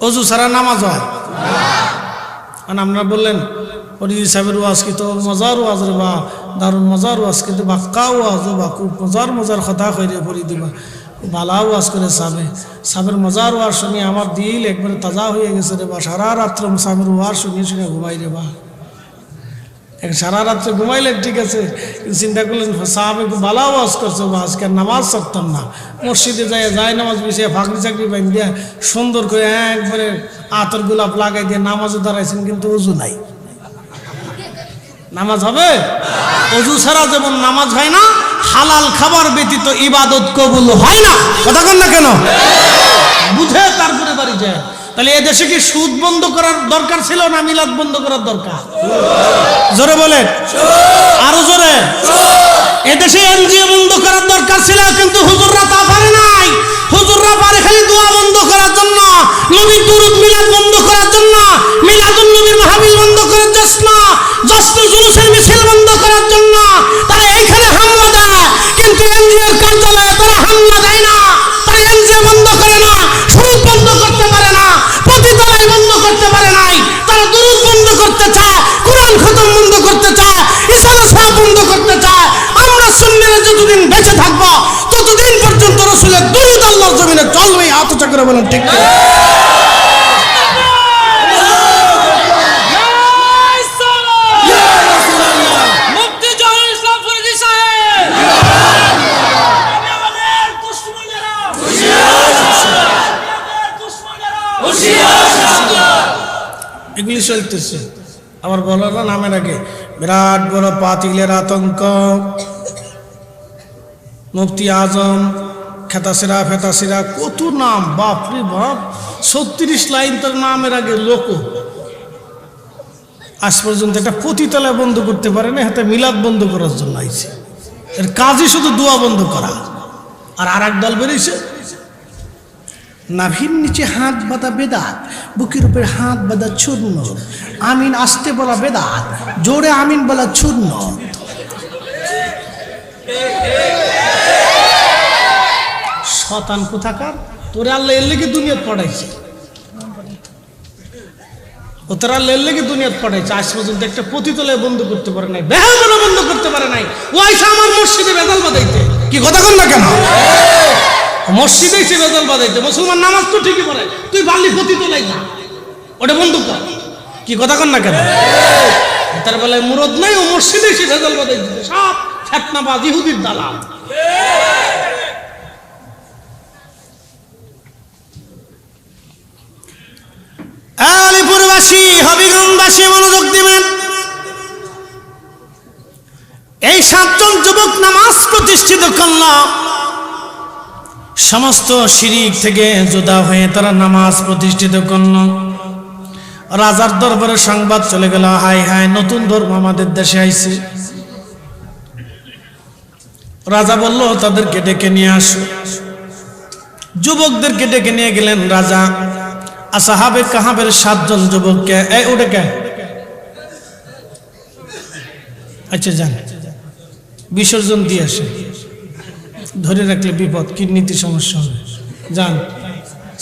অজু ছাড়া নামাজ হয়? আপনারা বললেন ফরিদি সাহেবের ওয়াজ কি তো মজার ওয়াজ রে, বা দারুণ মজার ওয়াজ, কিন্তু বাক্কা ওয়াজ বা খুব মজার কথা কইরে ফরিদি বা ভালা ওয়াজ করে সাবের মজার ওয়াজ শুনি আমার দিল একবারে তাজা হয়ে গেছে রে বা। সারা রাত্র সাবের ওয়াজ শুনে ঘুমাই রে বা। সারা রাত্রে ঘুমাইলেন ঠিক আছে, চিন্তা করলেন সাহাব একটু ভালো আওয়াজ করছে, আজকে নামাজ ছাড়তাম না, মসজিদে যায় নামাজ বিছিয়ে ফাঁকরি চাকরি পাইন দিয়ে সুন্দর করে একবারে আতর গোলাপ লাগাই দিয়ে নামাজও দাঁড়াইছেন, কিন্তু অজু নাই। নামাজ হবে? অজু ছাড়া যেমন নামাজ হয় না, হালাল খাবার ব্যতীত ইবাদত কবুল হয় না। কথা কন না কেন? বুঝে তারপরে বাড়ি যায়। তাহলে এদেশে কি সুদ বন্ধ করার দরকার ছিল না মিলাদ বন্ধ করার দরকার? জোরে বলেন, আরো জোরে। এদেশে এনজিও বন্ধ করার দরকার ছিল, কিন্তু হুজুররা তা পারে নাই। হুজুররা পারে খালি দোয়া বন্ধ করার জন্য, নবীর দুরূদ মিলাদ বন্ধ করার জন্য, মিলাদুন নবীর মাহফিল বন্ধ করার জন্য, জশ্ন জুলুসের মিছিল বন্ধ করার জন্য তারা এইখানে হামলা দেয়, কিন্তু এনজিওর কার্যালয়ে তারা হামলা দেয় না। তারা এনজিও বন্ধ করে না, সুদ বন্ধ করতে পারে না, পতিতালয় বন্ধ করতে পারে নাই। তারা দুরূদ বন্ধ করতে চায়, কোরআন খতম বন্ধ করতে চায়, ইসারা সাহ বন্ধ করতে চায়। আমরা সুন্নিরা যতদিন বেঁচে থাকবো ততদিন পর্যন্ত রাসূলের দুরূদ আল্লাহর জমিনে চলবে। হাত উঁচা করে বলেন ঠিক না? এগুলি চলতেছে। আমার বলার নামের আগে বিরাট বড় পাতিলের আতঙ্ক। মুফতি আজম, ফেতাসিরা কত নাম, বাপরে বাপ, 36 লাইন তার নামের আগে লোক। আজ পর্যন্ত একটা পতিতালয় বন্ধ করতে পারে না, হাতে মিলাদ বন্ধ করার জন্য আইছে। এর কাজই শুধু দোয়া বন্ধ করা। আর এক দল বেরিয়েছে নাভির নিচে হাত বাঁধা বেদাত, বুকের উপরে হাত বাঁধা চূর্ণ, আমিন আসতে বলা বেদাত, জোরে আমিন বলা চূর্ণ। শতান কোথাকার, তোরে আল্লাহ এর লেগে দুনিয়াত পড়াইছে, ও তোর আল্লাহ এর লেগে দুনিয়াত পড়াইছে। আজ পর্যন্ত একটা পতিতলায় বন্ধ করতে পারে নাই, বেহাল বন্ধ করতে পারে নাই। ও আইসা আমার মসজিদে বেদাল বাঁধাইতে, কি কথা কন না কেন? মসজিদে এসে বেদাল বাঁধাইতে। মুসলমান নামাজ তো ঠিকই পড়ে, তুই বাল্লি পতিতলাই না, ওটা বন্ধ কর, কি কথা কন না কেন? তার বেলায় মুরদ নাই, ও মসজিদে এসে বেদাল বাঁধাইতে, সব ফেতনাবাজ ইহুদির দালাল। আলিপুরবাসী, হবিগঞ্জবাসী মনোযোগ দিবেন। এই 7 জন যুবক নামাজ প্রতিষ্ঠিত করল, সমস্ত শিরিক থেকে জুদা হয়ে তারা নামাজ প্রতিষ্ঠিত করল। রাজার দরবারে সংবাদ চলে গেল, হাই হাই, নতুন ধর্ম আমাদের দেশে আইছে। রাজা বলল তাদেরকে ডেকে নিয়ে আসো। যুবকদেরকে ডেকে নিয়ে গেলেন রাজা। আসহাবে কাহাবের 7 জন যুবককে, এই ওটা কে? আচ্ছা যান, বিসর্জন দিয়ে আসে, ধরে রাখলে বিপদ, কিডনিতে সমস্যা হবে। যান,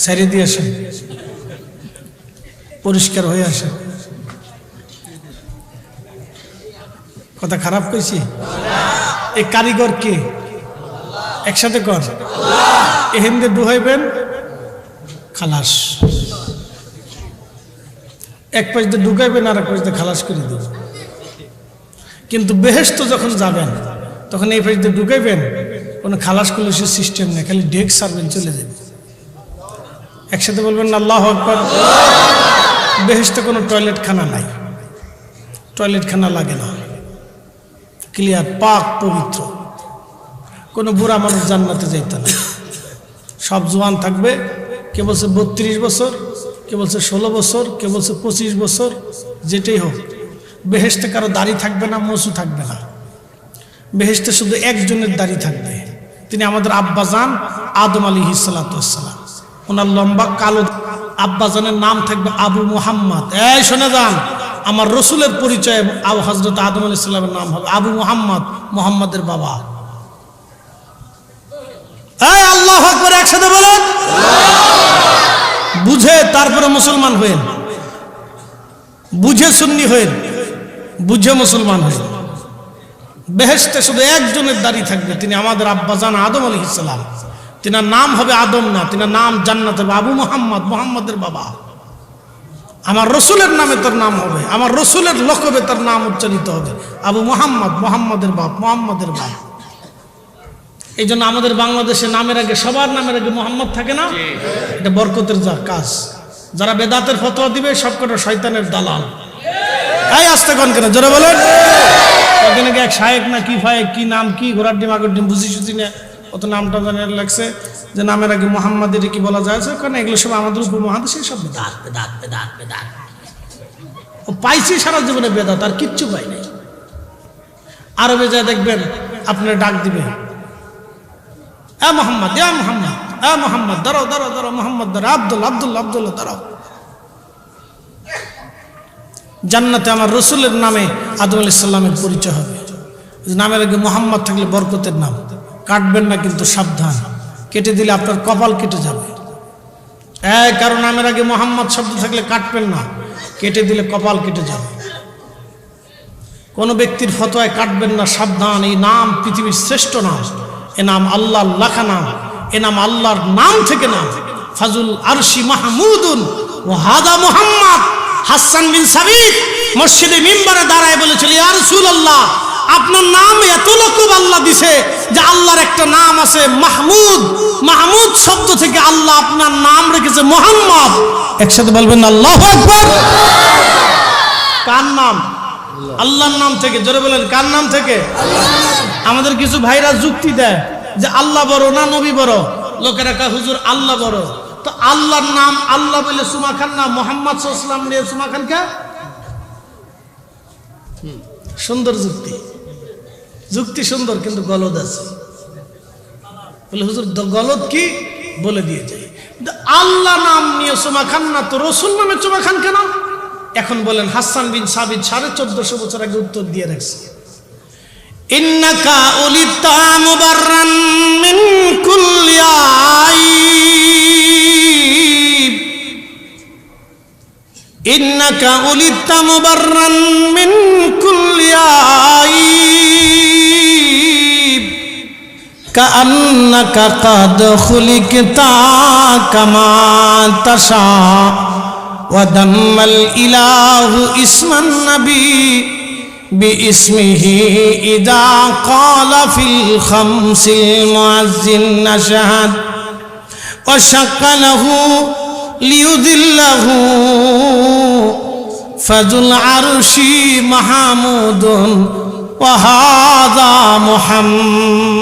সাইরে দিয়ে আসে, পরিষ্কার হয়ে আসে। কথা খারাপ কইছি? এই কারিগর কে? একসাথে কর, এহেন্দে ডুহাইবেন, খালাস। এক পাশ দিয়ে ঢুকাইবেন, আর এক পাশ দিয়ে খালাস করে দেবেন। কিন্তু বেহেশত যখন যাবেন, তখন এই পাশ দিয়ে ঢুকাইবেন, কোনো খালাস খুলাসের সিস্টেম নেই, খালি ডেক সারবেন, চলে যাবে। একসাথে বলবেন আল্লাহু আকবার। বেহেশতে কোনো টয়লেট খানা নাই, টয়লেট খানা লাগে না, ক্লিয়ার, পাক পবিত্র। কোনো বুড়া মানুষ জান্নাতে যাইতে না, সব জোয়ান থাকবে। কে বলছে 32 বছর, কে বলছে 16 বছর, কে বলছে 25 বছর, যেটাই হোক। বেহেশতে কারো দাড়ি থাকবে না, মসু থাকবে না। বেহেশতে শুধু একজনের দাড়ি থাকবে, তিনি আমাদের আব্বাজান আদম আলাইহিস সালাতু ওয়াস সালাম। ওনার লম্বা কালো আব্বাজানের নাম থাকবে আবু মুহাম্মদ। এই শুনে যান, আমার রসুলের পরিচয় হযরত আদম আলাইহিস সালামের নাম হবে আবু মুহাম্মদ, মুহাম্মাদের বাবা। এই আল্লাহু আকবার, একসাথে বলেন। বুঝে তারপরে মুসলমান হয়েন, বুঝে সুন্নি হয়েন, বুঝে মুসলমান হয়েন। বেহেশতে শুধু একজনের দাড়ি থাকবে, তিনি আমাদের আব্বাজান আদম আলাইহিস সালাম। তিনার নাম হবে আদম না, তিনার নাম জান্নাতে হবে আবু মুহাম্মদ, মুহাম্মাদের বাবা। আমার রসুলের নামে তার নাম হবে, আমার রসুলের লকবে তার নাম উচ্চারিত হবে আবু মুহাম্মদ, মুহাম্মাদের বাপ, মুহাম্মাদের বাপ। এই জন্য আমাদের বাংলাদেশে নামের আগে, সবার নামের আগে মুহাম্মদ থাকে না? এটা বরকতের কাজ। যারা বেদাতের ফতোয়া দিবে সবকটা শয়তানের দালাল। এই আস্তে কোন কেন, জোরে বলেন। ওখানে এক শায়েক না কি ফায়েক, কি নাম, কি ঘোড়ার ডিম আগর ডিম, বুঝি সুঝি না, অত নামটা জানে লাগছে যে নামের আগে মুহাম্মাদের কি বলা যায়? কারণ এগুলো সব আমাদের উপমহাদেশে সব বেদাত বেদাত বেদাত বেদাত। ও পাইছি সারা জীবনে বেদাত, আর কিচ্ছু পাই নাই। আরবে যা দেখবেন আপনার ডাক দিবে, এ মোহাম্মদ, এ মোহাম্মদ, এ মোহাম্মদ, দাঁড়াও দাঁড়াও দাঁড়াও, মোহাম্মদ দাঁড়াও, আব্দুল্লাহ আব্দুল্লাহ আব্দুল্লাহ দাঁড়াও। জান্নাতে আমার রসুলের নামে আদম আলাইহিস সালামের পরিচয় হবে। নামের আগে মোহাম্মদ থাকলে বরকতের নাম। কাটবেন না কিন্তু সাবধান, কেটে দিলে আপনার কপাল কেটে যাবে। কারণ নামের আগে মোহাম্মদ শব্দ থাকলে কাটবেন না, কেটে দিলে কপাল কেটে যাবে। কোনো ব্যক্তির ফতোয়ায় কাটবেন না, সাবধান। এই নাম পৃথিবীর শ্রেষ্ঠ নাম, এ নাম আল্লাহর লেখা নাম, এ নাম আল্লাহর নাম থেকে নাম। ফাজুল আরশি মাহমুদুন ও হাদা মুহাম্মদ। হাসান বিন সাবিত মসজিদে মিম্বারে দাঁড়ায় বলেছিল, ইয়া রাসূলুল্লাহ, আপনার নাম এত লকব আল্লাহ দিছে যে আল্লাহর একটা নাম আছে মাহমুদ। মাহমুদ শব্দ থেকে আল্লাহ আপনার নাম রেখেছে মুহাম্মদ। একসাথে বলবেন আল্লাহু আকবার। কার নাম? আল্লাহর নাম থেকে। জোরে বলেন, কার নাম থেকে? আমাদের কিছু ভাইরা যুক্তি দেয় যে আল্লাহ বড় না নবী বড়। লোকেরা কয় হুজুর আল্লাহ বড়। তো আল্লাহর নাম আল্লাহ বলে সুমা খান না, মুহাম্মদ সাল্লাল্লাহু আলাইহি ওয়াসাল্লাম নিয়ে সুমা খান কে? সুন্দর যুক্তি, যুক্তি সুন্দর, কিন্তু গলদ আছে। বলে হুজুর গলদ কি? বলে দিয়ে যায়। আল্লাহ নাম নিয়ে চুমা খান না তো রসুল নামে চুমা খান কেন? এখন বলেন হাসান বিন সাবিত 1450 বছর আগে উত্তর দিয়ে রাখছে, ইন্নাকা উলিতা মুবাররান মিন কুল্লি আইব, ইন্নাকা উলিতা মুবাররান মিন কুল্লি আইব কাআন্নাকা কাদ খুলিকতা কামা তাশা ওয়া দাম্মাল ইলাহু ইসমান নবী বিইসমিহি ইযা ক্বালা ফিল খামসিল মুআজ্জিন নাশহাদ ওয়া শাক্কালাহু লিয়ুযিল্লাহু ফাযুল আরশি মাহমুদুন ওয়া হাযা মুহাম্মদ।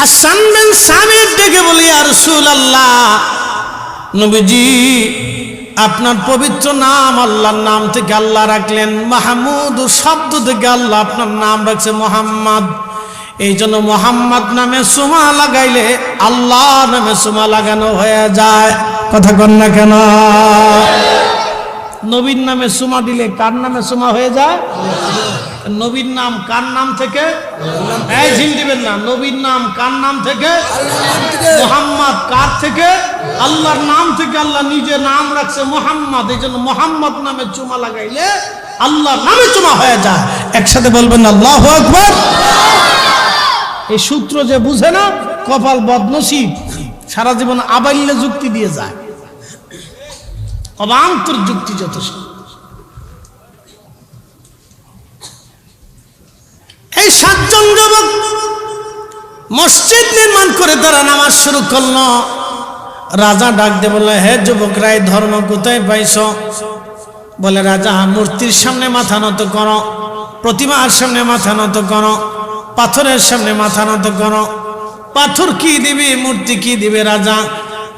হাসান বিন সাবিত ডেকে বলি, ইয়া রাসূলুল্লাহ, নবীজি আপনার পবিত্র নাম আল্লাহর নাম থেকে আল্লাহ রাখলেন, মাহমুদ শব্দ থেকে আল্লাহ আপনার নাম রাখছে মুহাম্মদ। এই জন্য মুহাম্মদ নামে সুমা লাগাইলে আল্লাহ নামে সুমা লাগানো হয়ে যায়। কথা কন না কেন? নবীর নামে সুমা দিলে কার নামে সুমা হয়ে যায়? নবীর নাম কার নাম থেকে? এই ঝিল দিবেন না। নবীর নাম কার নাম থেকে? মুহাম্মদ কার থেকে? আল্লাহর নাম থেকে। আল্লাহ নিজে নাম রাখছে মুহাম্মদ, এই জন্য মুহাম্মদ নামে চুমা লাগাইলে আল্লাহর নামে চুমা হয়ে যায়। একসাথে বলবেন আল্লাহু আকবার। এই সূত্র যে বুঝে না কপাল বদনসিব, সারা জীবন আবাল্য যুক্তি দিয়ে যায়, অবান্তর যুক্তি যথেষ্ট। এই 7 জন যুবক মসজিদ নির্মাণ করে তারা নামাজ শুরু করলো। রাজা ডাক দিয়ে বলল, হে যুবকরা, এই ধর্ম কোথায় পাইছ? বলে, রাজা, মূর্তির সামনে মাথা নত করো, প্রতিমার সামনে মাথা নত করো, পাথরের সামনে মাথা নত করো। পাথর কি দিবে, মূর্তি কি দিবে? রাজা,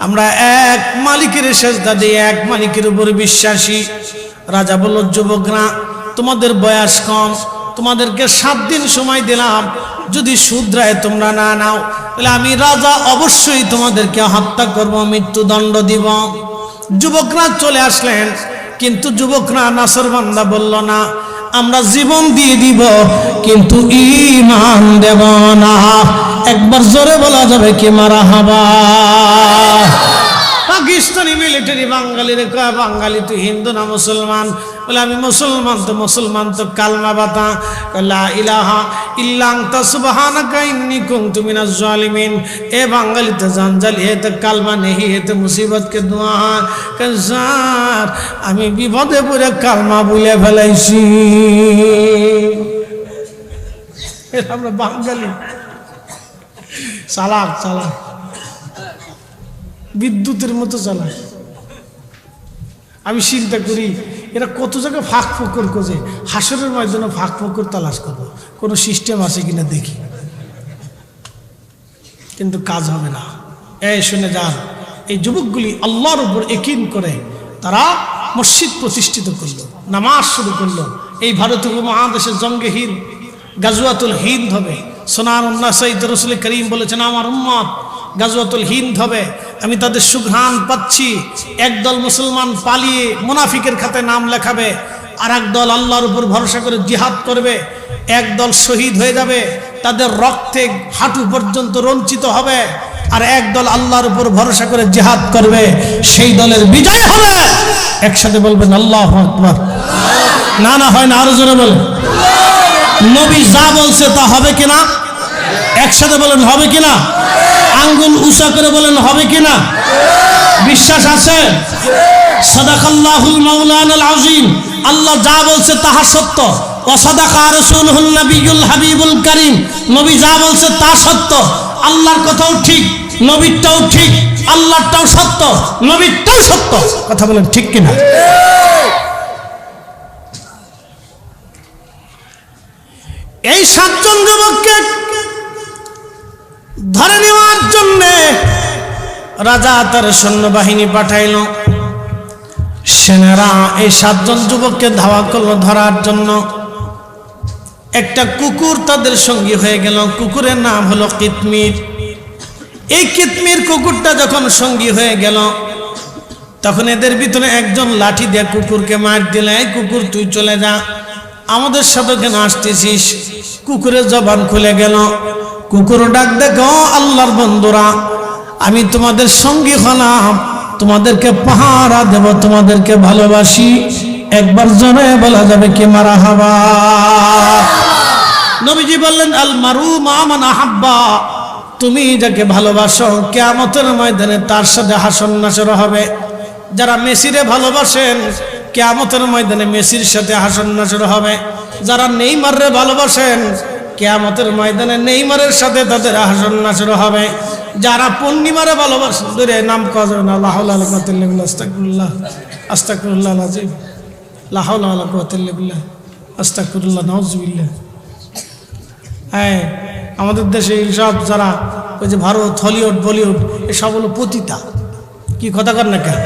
আমরা এক মালিকের সেজদা দিই, এক মালিকের উপর বিশ্বাসী। রাজা বলল, যুবকরা, তোমাদের বয়স কম, তোমাদেরকে 7 দিন সময় দিলাম, যদি শুধরায় তোমরা না নাও তাহলে আমি রাজা অবশ্যই তোমাদেরকে হত্যা করব, মৃত্যুদণ্ড দিব। যুবকরা চলে আসলেন, কিন্তু যুবকরা নাসরবান্দা বলল, না, আমরা জীবন দিয়ে দিব কিন্তু ঈমান দেব না। একবার জোরে বলা যাবে কি মারহাবা? পাকিস্তানি মিলিটারি বাঙালিরে কয়, বাঙালি তুই হিন্দু না মুসলমান? বলে, আমি মুসলমান। তো মুসলমান তো কালমা বাতা, লা ইলাহা ইল্লা আনতা সুবহানাকা ইন্নী কুনতু মিনাজ জালিমিন। এ বাঙালি তো জানজালি, এ তো কালমা নেহি, এ তো মুসিবত কে দুয়া। স্যার, আমি বিপদে পড়ে কালমা বলে ফেলাইছি। আমরা বাঙালি চালাক চালাক, বিদ্যুতের মতো চালাক। আমি চিন্তা করি এরা কত জায়গায় ফাঁক ফোকর খোঁজে, হাসরের ময়দানে ফাঁক ফোকর তালাশ করবো, কোনো সিস্টেম আছে কিনা দেখি, কিন্তু কাজ হবে না। এই শুনে যান, এই যুবকগুলি আল্লাহর উপর ইয়াকিন করে তারা মসজিদ প্রতিষ্ঠিত করলো, নামাজ শুরু করলো। এই ভারতীয় মহাদেশের জঙ্গে হিন্দ, গাজওয়াতুল হিন্দ হবে। সোনার উন্নাসাইদ রাসূল করিম বলেছেন, আমার উম্মত গাজওয়াতুল হিন্দ হবে। আমি তাদের সুঘ্রাণ পাচ্ছি। একদল মুসলমান পালিয়ে মুনাফিকের খাতায় নাম লেখাবে, আর একদল আল্লাহর উপর ভরসা করে জিহাদ করবে। একদল শহীদ হয়ে যাবে, তাদের রক্তে হাঁটু পর্যন্ত রঞ্চিত হবে, আর একদল আল্লাহর উপর ভরসা করে জিহাদ করবে, সেই দলের বিজয় হবে। একসাথে বলবেন আল্লাহু আকবার। না না হয় না, আরো জোরে বলেন। নবী যা বলছে তা হবে কিনা? একসাথে বলেন হবে কিনা? আঙ্গুল উঁচা করে বলেন হবে কিনা? বিশ্বাস আছে? সাদাকাল্লাহুল মাওলানাল আযীম। আল্লাহ যা বলছে তাহা সত্য। ওয়া সাদাকা রাসূলুহুন নবিয়ুল হাবিবুল কারীম। নবী যা বলছে তা সত্য। আল্লাহর কথাও ঠিক, নবীরটাও ঠিক, আল্লাহরটাও সত্য, নবীরটাও সত্য। কথা বলেন ঠিক কিনা? এই 7 জন যুবককে ধরে নেওয়ার জন্য রাজা তার সৈন্যবাহিনী পাঠাইল। সেনারা এই 7 জন যুবককে ধাওয়া করলো ধরার জন্য। একটা কুকুর তাদের সঙ্গী হয়ে গেল। কুকুরের নাম হলো কিতমির। এই কিতমির কুকুরটা যখন সঙ্গী হয়ে গেল, তখন এদের ভিতরে একজন লাঠি দিয়ে কুকুরকে মার দিলে, এই কুকুর তুই চলে যা, আমাদের সাথে কেন আসতেছিস? কুকুরের জবান খুলে গেল। কুকুর ডাক দেখো, আল্লাহর বন্ধুরা, আমি তোমাদের সঙ্গী হলাম, তোমাদেরকে পাহারা দেব, তোমাদেরকে ভালোবাসি। একবার জোরে বলা যাবে কি মারহাবা? নবীজি বললেন, আল মারু মা মান আহাব্বা, তুমি যাকে ভালোবাসো কিয়ামতের ময়দানে তার সাথে হাসর নাসর হবে। যারা মেসিরে ভালোবাসেন, কিয়ামতের ময়দানে মেসির সাথে হাসর নাসর হবে। যারা নেইমারে ভালোবাসেন, কিয়ামতের ময়দানে নেইমারের সাথে তাদের হাসর নাসর হবে। যারা পূর্ণিমারে ভালোবাসেন, ধরে নাম কাজ না, লা হাওলা ওয়ালা কুওয়াতা ইল্লা বিল্লাহ, আস্তাগফিরুল্লাহ, আস্তাগফিরুল্লাহ আযীম, লা হাওলা ওয়ালা কুওয়াতা ইল্লা বিল্লাহ, আস্তাগফিরুল্লাহ, নাউযুবিল্লাহ। হ্যাঁ, আমাদের দেশে এইসব যারা ওই যে ভারত, হলিউড, বলিউড, এসব হলো পতিতা। কি কথা কর না কেন?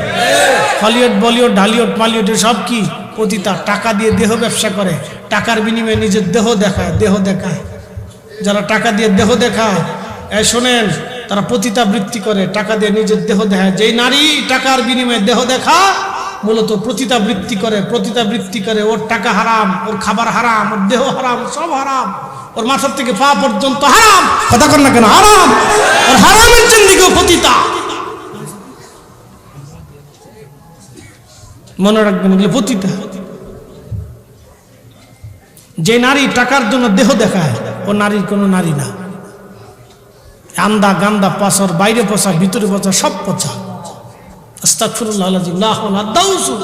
হলিউড, বলিউড, ঢালিউড, মালিউড সব কি পতিতা। টাকা দিয়ে দেহ ব্যবসা করে, টাকার বিনিময়ে নিজের দেহ দেখায়, দেহ দেখায়। যারা টাকা দিয়ে দেহ দেখায়, শোনেন, তারা পতিতা বৃত্তি করে, টাকা দিয়ে নিজের দেহ দেখায়। যেই নারী টাকার বিনিময়ে দেহ দেখা, মূলত পতিতা বৃত্তি করে, পতিতা বৃত্তি করে। ওর টাকা হারাম, ওর খাবার হারাম, ওর দেহ হারাম, সব হারাম। ওর মাথার থেকে পা পর্যন্ত হারাম। কথা কর না কেন? হারাম। ওর হারামের জিন্দেগিও পতিতা। মনে রাখবেন, এগুলো পতিতা। যে নারী টাকার জন্য দেহ দেখায়, ও নারীর কোনো নারী না। আন্দা গান্দা পাশর, বাইরে পচা, ভিতরে পচা, সব পচা। আস্তাগফিরুল্লাহ আল-আযীম, লা হাওলা দাউসু,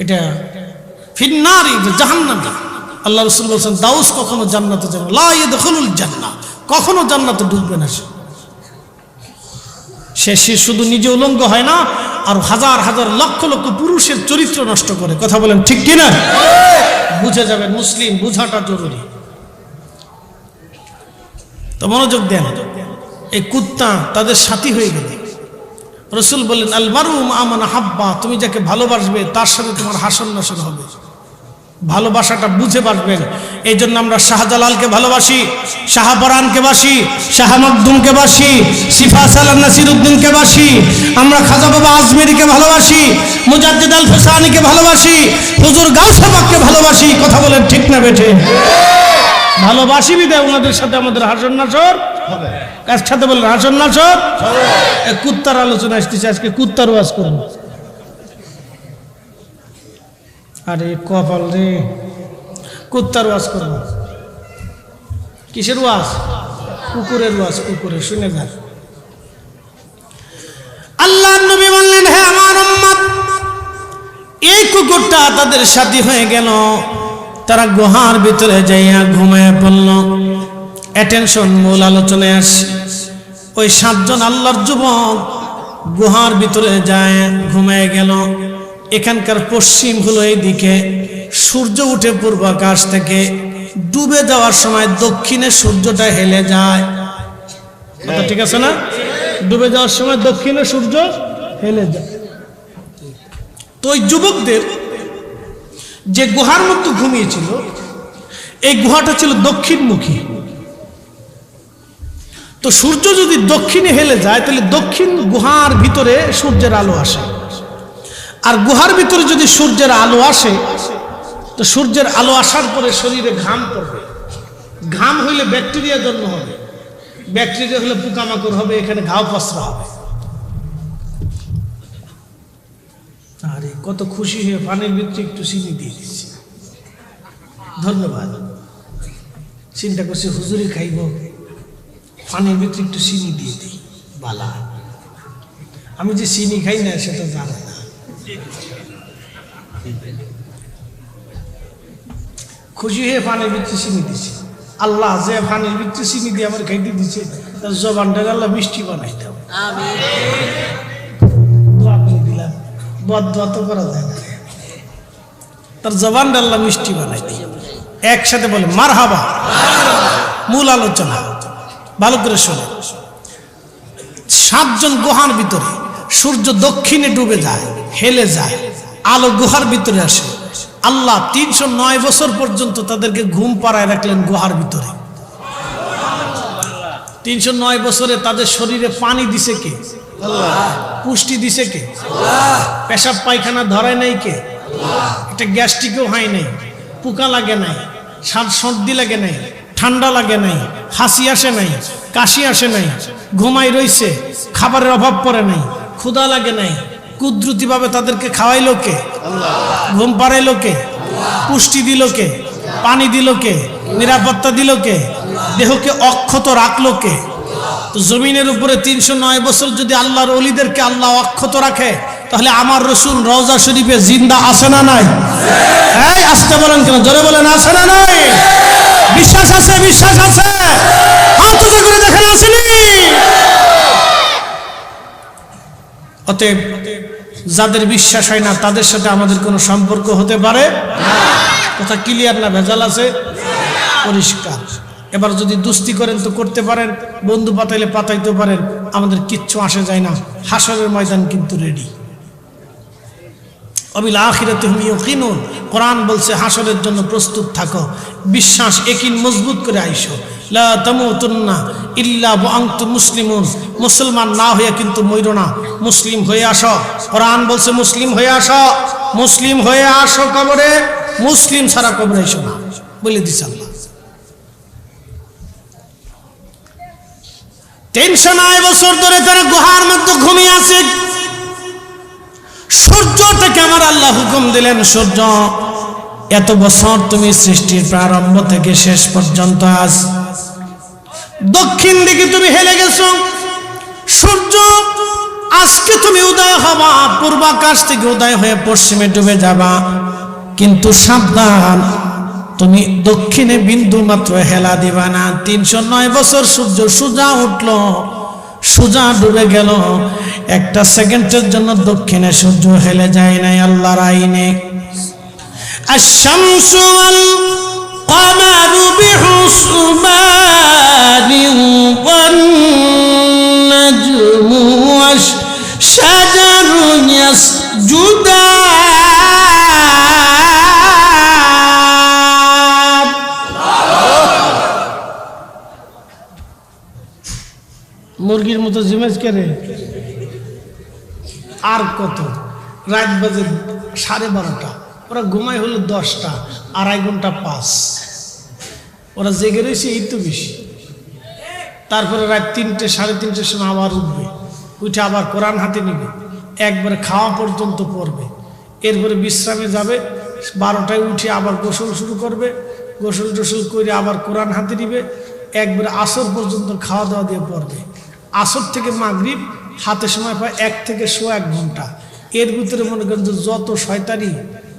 এটা ফিন্নারি, জাহান্নামী। আল্লাহ রাসূল বলেছেন, দাউস কখনো জান্নাতে যাবে না, লা ইয়াদখুলুল জান্নাহ, কখনো জান্নাতে ঢুকবে না। সে শুধু নিজে উলঙ্গ হয় না, আর হাজার হাজার লক্ষ লক্ষ পুরুষের চরিত্র নষ্ট করে। কথা বলেন ঠিক কিনা? বুঝে যাবেন, মুসলিম বুঝাটা জরুরি। তো মনোযোগ দেন। এই কুত্তা তাদের সাথী হয়ে গেল। রাসূল বললেন, আল মারু মা মান আহাব্বা, তুমি যাকে ভালোবাসবে তার সাথে তোমার হাসর নাসর হবে। ভালোবাসাটা বুঝে বাসবেন। এই জন্য আমরা শাহজালালকে ভালোবাসি, শাহপরানকে বাসি, শাহ মখদুমকে বাসি, সিফা সালাম নাসিরউদ্দিনকে বাসি, আমরা খাজা বাবা আজমেরিকে ভালোবাসি, মুজাদ্দিদ আল ফসানিকে ভালোবাসি, হুজুর গাউসে পাককে ভালোবাসি। কথা বলেন ঠিক না বেঠে? ভালোবাসি বিদায় ওনাদের সাথে আমাদের হাসর নাসর হবে। কার সাথে বলেন? হাসর নাসর হবে। কুত্তার আলোচনা আসতেছে, আজকে কুত্তার ওয়াজ করব। আরে কপাল রে, কুত্তার ওয়াজ করব। কিসের ওয়াজ? কুকুরের ওয়াজ। কুকুরের, শুনে যান। আল্লাহর নবী বললেন, হে আমার উম্মত, এই কুকুরটা তাদের সাথী হয়ে গেল। তারা গুহার ভিতরে যাইয়া ঘুমায় পড়ল। অ্যাটেনশন, মূল আলোচনায় আসে। ওই 7 জন আল্লাহর যুবক গুহার ভিতরে যায়, ঘুমায় গেল। এখানকার পশ্চিম হলো এইদিকে, সূর্য উঠে পূর্ব আকাশ থেকে, ডুবে যাওয়ার সময় দক্ষিণে সূর্যটা হেলে যায়। কথা ঠিক আছে না? ডুবে যাওয়ার সময় দক্ষিণে সূর্য হেলে যায়। তো ওই যুবকদের যে গুহার মধ্যে ঘুমিয়েছিল, এই গুহাটা ছিল দক্ষিণমুখী। তো সূর্য যদি দক্ষিণে হেলে যায়, তাহলে দক্ষিণ গুহার ভিতরে সূর্যের আলো আসে। আর গুহার ভিতরে যদি সূর্যের আলো আসে, তো সূর্যের আলো আসার পরে শরীরে ঘাম পড়বে। ঘাম হইলে ব্যাকটেরিয়া জন্ম হবে, ব্যাকটেরিয়া হলে পোকামাকড় হবে, এখানে ঘাও পসরা হবে। আরে কত খুশি হয়ে পানির ভিতরে একটু চিনি দিয়ে দিচ্ছি, ধন্যবাদ। চিন্তা করছি হুজুরি খাইব, পানির ভিতরে একটু চিনি দিয়ে দিই, বালা। আমি যে চিনি খাই না সেটা জানে না। খুশি হয়ে পানির ভিতরে চিনি দিছে। আল্লাহ যে পানির ভিতরে চিনি দিয়ে আমার খাইতে দিচ্ছে, তার জবানটাকে আল্লাহ মিষ্টি বানাই দাও। দোয়া করে দিলাম, বদদোয়া তো করা যায় না, তার জবানটা আল্লাহ মিষ্টি বানাই দিই। একসাথে বলে মারহাবা। মূল আলোচনা ভালো করে শোনো। 7 জন গুহার ভিতরে, সূর্য দক্ষিণে ডুবে যায়, হেলে যায়, আলো গুহার ভিতরে আসে। আল্লাহ 309 বছর পর্যন্ত তাদেরকে ঘুম পাড়ায় রাখলেন গুহার ভিতরে। 309 বছরে তাদের শরীরে পানি দিছে কে? আল্লাহ। পুষ্টি দিছে কে? আল্লাহ। পেশাব পায়খানা ধরায় নাই কে? আল্লাহ। এটা গ্যাস্ট্রিকও হয় নাই, পোকা লাগে নাই, সর্দি লাগে নাই, ঠান্ডা লাগে নাই, হাসি আসে নাই, কাশি আসে নাই, ঘুমাই রইছে, খাবারের অভাব পড়ে নাই, ক্ষুধা লাগে নাই। কুদরতিভাবে তাদেরকে খাওয়াইলো কে? আল্লাহ। ঘুম পাড়াইলো কে? আল্লাহ। পুষ্টি দিল কে? পানি দিল কে? নিরাপত্তা দিল কে? দেহকে অক্ষত রাখলো কে? তো জমিনের উপরে 309 বছর যদি আল্লাহর ওলিদেরকে আল্লাহ অক্ষত রাখে, তাহলে আমার রাসূল রওজা শরীফে জিন্দা আছে না নাই? এই আসতে বলেন কেন? জোরে বলেন আছে না নাই? বিশ্বাস আছে? বিশ্বাস আছে? হাত উঁচু করে দেখেন আসেনি? অতএব যাদের বিশ্বাস হয় না তাদের সাথে আমাদের কোনো সম্পর্ক হতে পারে না। কথা ক্লিয়ার না? ভেজাল আছে? পরিষ্কার। এবার যদি দুস্তি করেন তো করতে পারেন, বন্ধু পাতাইলে পাতাইতে পারেন, আমাদের কিচ্ছু আসে যায় না। হাসরের ময়দান কিন্তু রেডি। অবিল আখিরাতি হুম ইউকিনুন। কোরআন বলছে হাসরের জন্য প্রস্তুত থাকো, বিশ্বাস একিন মজবুত করে আইসো। লা তামুতুন্না ইল্লা ওয়া আনতুম মুসলিমুন। মুসলমান না হয়ে কিন্তু মইরো না, মুসলিম হয়ে আসো। কোরআন বলছে মুসলিম হয়ে আসো, মুসলিম হয়ে আসো কবরে, মুসলিম ছাড়া কবরে এসো না বলে দিছে আল্লাহ। 309 বছর ধরে তারা গুহার মধ্যে ঘুমিয়ে আছে। সূর্য থেকে আমার আল্লাহ হুকুম দিলেন, সূর্য এত বছর তুমি সৃষ্টির প্রারম্ভ থেকে শেষ পর্যন্ত আজ দক্ষিণ দিকে তুমি হেলে গেছো। সূর্য আজকে তুমি উদয় হবা, পূর্বাকাশ থেকে উদয় হয়ে পশ্চিমে ডুবে যাবা, কিন্তু সাবধান, তুমি দক্ষিণে বিন্দু মাত্র হেলা দিবা না। 309 বছর সূর্য সোজা উঠলো, সোজা ডুবে গেল, একটা সেকেন্ডের জন্য দক্ষিণে সূর্য হেলে যায় নাই আল্লাহর আইনে। আশ-শামসু ওয়াল কমারু বিহুসবানিন ওয়ান নাজমু ওয়াশ-শাজারু ইয়াসজুদান। মুরগির মতো জিমেজ করে। আর কত? রাত বাজে 12:30, ওরা ঘুমায় হলো 10টা, 2.5 ঘন্টা পাস। ওরা জেগে রয়েছে এই তো বেশি। তারপরে রাত 3টে 3:30 সময় আবার উঠবে, উঠে আবার কোরআন হাতে নিবে, একবারে খাওয়া পর্যন্ত পড়বে, এরপরে বিশ্রামে যাবে। 12টায় উঠে আবার গোসল শুরু করবে, গোসল টোসল করে আবার কোরআন হাতে নিবে, একবারে আসর পর্যন্ত খাওয়া দাওয়া দিয়ে পড়বে। আসর থেকে মাগরিব হাতে সময় পায় 1 থেকে 1 ঘন্টা। এর ভিতরে মনে করেন যে যত শয়তানি,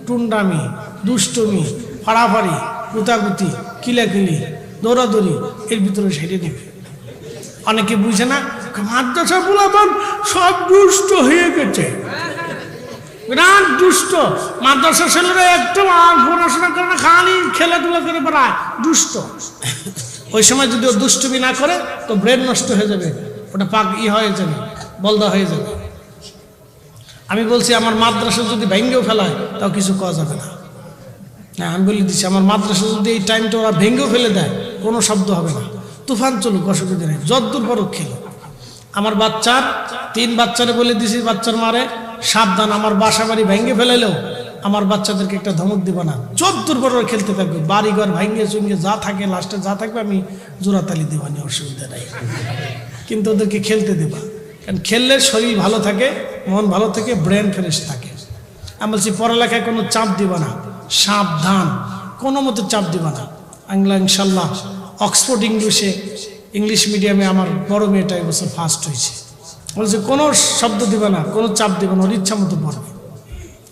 টুন্ডামি, দুষ্টমি, ফাড়াফাড়ি, কুতাকুতি, কিলাকিলি, দৌড়াদৌড়ি এর ভিতরে সেরে নেবে। অনেকে বুঝে না, মাদ্রাসা বলাবান সব দুষ্ট হয়ে গেছে, বিরাট দুষ্ট। মাদ্রাসা ছেলেরা একদম পড়াশোনা করে না, খালি খেলাধুলা করে বেড়ায়, দুষ্ট। ওই সময় যদি ও দুষ্টুমি না করে তো ব্রেন নষ্ট হয়ে যাবে, ওটা হয়ে যাবে, বলদা হয়ে যাবে। আমি বলছি আমার মাদ্রাসা যদি ভেঙ্গেও ফেলায় তাও কিছু করা যাবে না। হ্যাঁ, আমি বলে দিচ্ছি, আমার মাদ্রাসা যদি এই টাইমটা ওরা ভেঙ্গেও ফেলে দেয় কোনো শব্দ হবে না, তুফান চলুক, অসুবিধা নেই, যতদূর পরক খেলো। আমার বাচ্চার 3 বাচ্চারে বলে দিছি, বাচ্চার মারে সাবধান, আমার বাসা বাড়ি ভেঙ্গে ফেলাইলেও আমার বাচ্চাদেরকে একটা ধমক দিব না, যতদূর পর খেলতে থাকবে, বাড়ি ঘর ভাঙ্গে চুঙ্গে যা থাকে, লাস্টে যা থাকবে আমি জোড়াতালি দেবানি, অসুবিধা নাই, কিন্তু ওদেরকে খেলতে দেবা। কারণ খেললে শরীর ভালো থাকে, মন ভালো থাকে, ব্রেন ফ্রেশ থাকে। আমি বলছি পড়ালেখায় কোনো চাপ দিবা না, সাবধান, কোনো মতো চাপ দিবা না। আংলা ইনশাল্লাহ অক্সফোর্ড ইংলিশ মিডিয়ামে আমার বড় মেয়েটা এবছর ফার্স্ট হয়েছে। বলছে কোনো শব্দ দিবা না, কোনো চাপ দিবা না, ওর ইচ্ছা মতো পড়বে,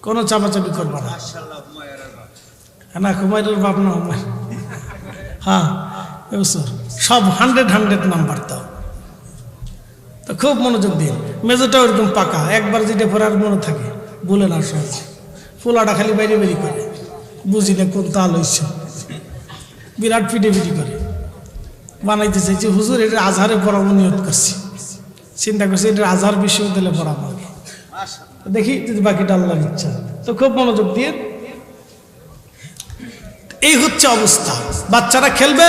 কোনো চাপাচাপি করবা না। না হুমায়ুর বাপ না, হ্যাঁ এবছর সব 100 নাম্বার দাও, তো খুব মনোযোগ দিন। মেজোটা ওরকম পাকা, একবার যেটা পড়ার মনে থাকে বলে না, সহজ ফুলাটা খালি বাইরে বেরি করে, বুঝি না কোন তাল হইছে, বিরাট পিটি করে। বানাইতে চাইছি হুজুর এটা আজহারে পড়াবো নিয়ত করছি, চিন্তা করছি এটা আজহার বিশ্ববিদ্যালয়ে পড়াবো, দেখি যদি বাকিটা আল্লাহর ইচ্ছা। তো খুব মনোযোগ দিয়ে এই হচ্ছে অবস্থা। বাচ্চারা খেলবে,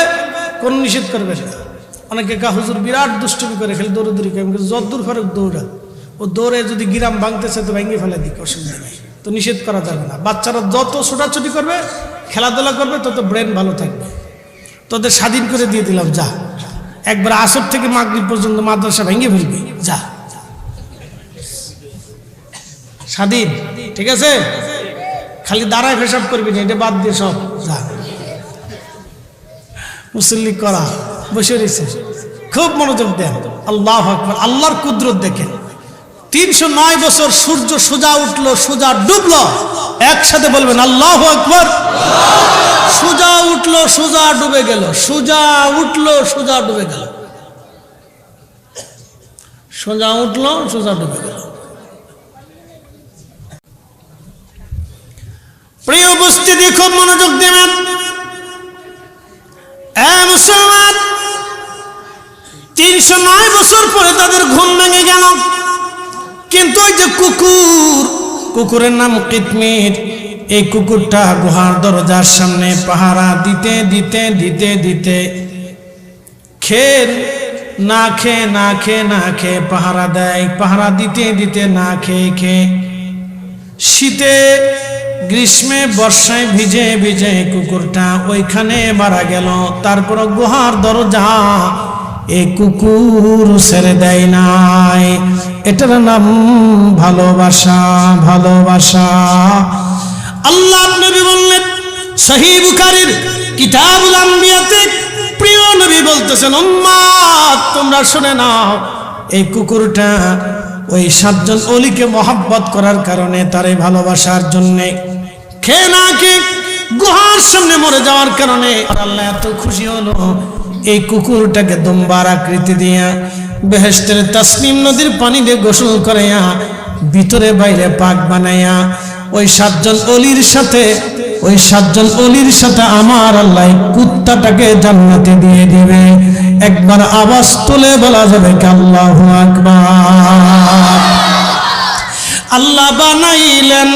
কোন নিষেধ করবে না। অনেকে কা হুজুর বিরাট দুষ্টুমি করে খেলে, দৌড়দৌড়ি করে, যতদূর ফারুক দৌড়া, ও দৌড়ে যদি গিরাম ভাঙতেছে তো ভেঙে ফেলে দিক, অসুবিধা নেই, তো নিষেধ করা যাবে না। বাচ্চারা যত ছোটাছুটি করবে, খেলাধুলা করবে, তত ব্রেন ভালো থাকবে। তোদের স্বাধীন করে দিয়ে দিলাম, যা একবার আসর থেকে মাগরিব পর্যন্ত মাদ্রাসা ভেঙে ফেলবি, যা স্বাধীন, ঠিক আছে? খালি দাঁড়ায় পেশাব করবি না, এটা বাদ দিয়ে সব যা। মুসল্লি করা বসে রয়েছে, খুব মনোযোগ দেন। আল্লাহু আকবার, আল্লাহর কুদরত দেখেন। 309 বছর সূর্য সোজা উঠলো, সোজা ডুবলো, একসাথে বলবেন আল্লাহু আকবার। সোজা উঠলো, সোজা ডুবে গেল, সোজা উঠলো, সোজা ডুবে গেল, সোজা উঠলো, সোজা ডুবে গেল। প্রিয় উপস্থিতি, খুব মনোযোগ দেবেন। মুসলমান, 309 বছর পরে তাদের ঘুম ভেঙে গেল। কিন্তু ওই যে কুকুর, কুকুরের নাম কিতমির, এই কুকুরটা গুহার দরজার সামনে পাহারা দিতে দিতে দিতে দিতে খেয়ে না খেয়ে না খেয়ে না খেয়ে পাহারা দেয়। পাহারা দিতে দিতে না খেয়ে খেয়ে শীতে গ্রীষ্মে বর্ষায় ভিজে ভিজে কুকুরটা ওইখানে মারা গেল। তারপর গুহার দরজা এই কুকুর ছেড়ে দেয় নাই। এটার নাম ভালোবাসা, ভালোবাসা। আল্লাহ নবী বললেন, সহিহ বুখারীর কিতাবুল আম্বিয়াতে প্রিয় নবী বলতেছেন, উম্মত তোমরা শুনে নাও, এই কুকুরটা ওই 7 জন ওলিকে মহব্বত করার কারণে, তারে ভালোবাসার জন্যে খেয়ে না খেয়ে গুহার সামনে মরে যাওয়ার কারণে আল্লাহ এত খুশি হলো, এই কুকুরটাকে দুম্বার আকৃতি দিয়া বেহেশতের তাসনিম নদীর পানি দিয়ে গোসল করাইয়া ভিতরে বাইরে পাক বানাইয়া ওই 7 জন ওলির সাথে, ওই 7 জন ওলির সাথে আমার আল্লাহ কুত্তাটাকে জান্নাতে দিয়ে দিবে। একবার আওয়াজ তুলে বলা যাবে কি আল্লাহু আকবার। আল্লাহ বানাইলেন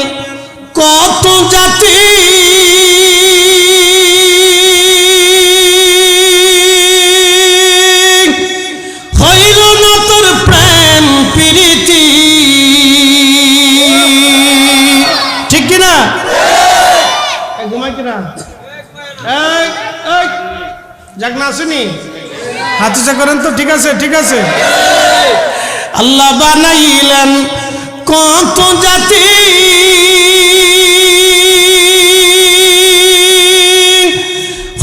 কত জাতি, হইল না তোর প্রেম প্রীতি, ঠিক কিনা? ঘুমাই কিনা যাক না আসেনি, হাতিসা করেন তো, ঠিক আছে ঠিক আছে। আল্লাহ বানাইলেন কত জাতি,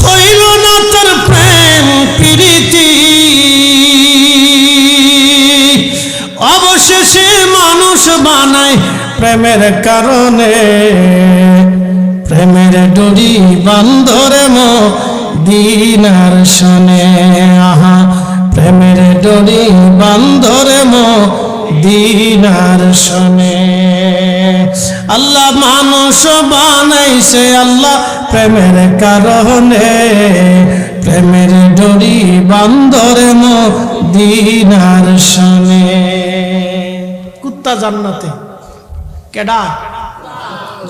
হইল না তোর প্রেম প্রীতি, অবশেষে মানুষ বানায় প্রেমের কারণে, প্রেমের ডোরি বান্ধরে মদিনার শনে, আহা প্রেমের ডোরি বান্ধরে মদিনার শনে। আল্লাহ মানুষ বানাইছে আল্লাহ প্রেমের কারণে, প্রেমের ডোরি বান্ধরে মদিনার শনে। কুত্তা জান্নাতে, কেডা?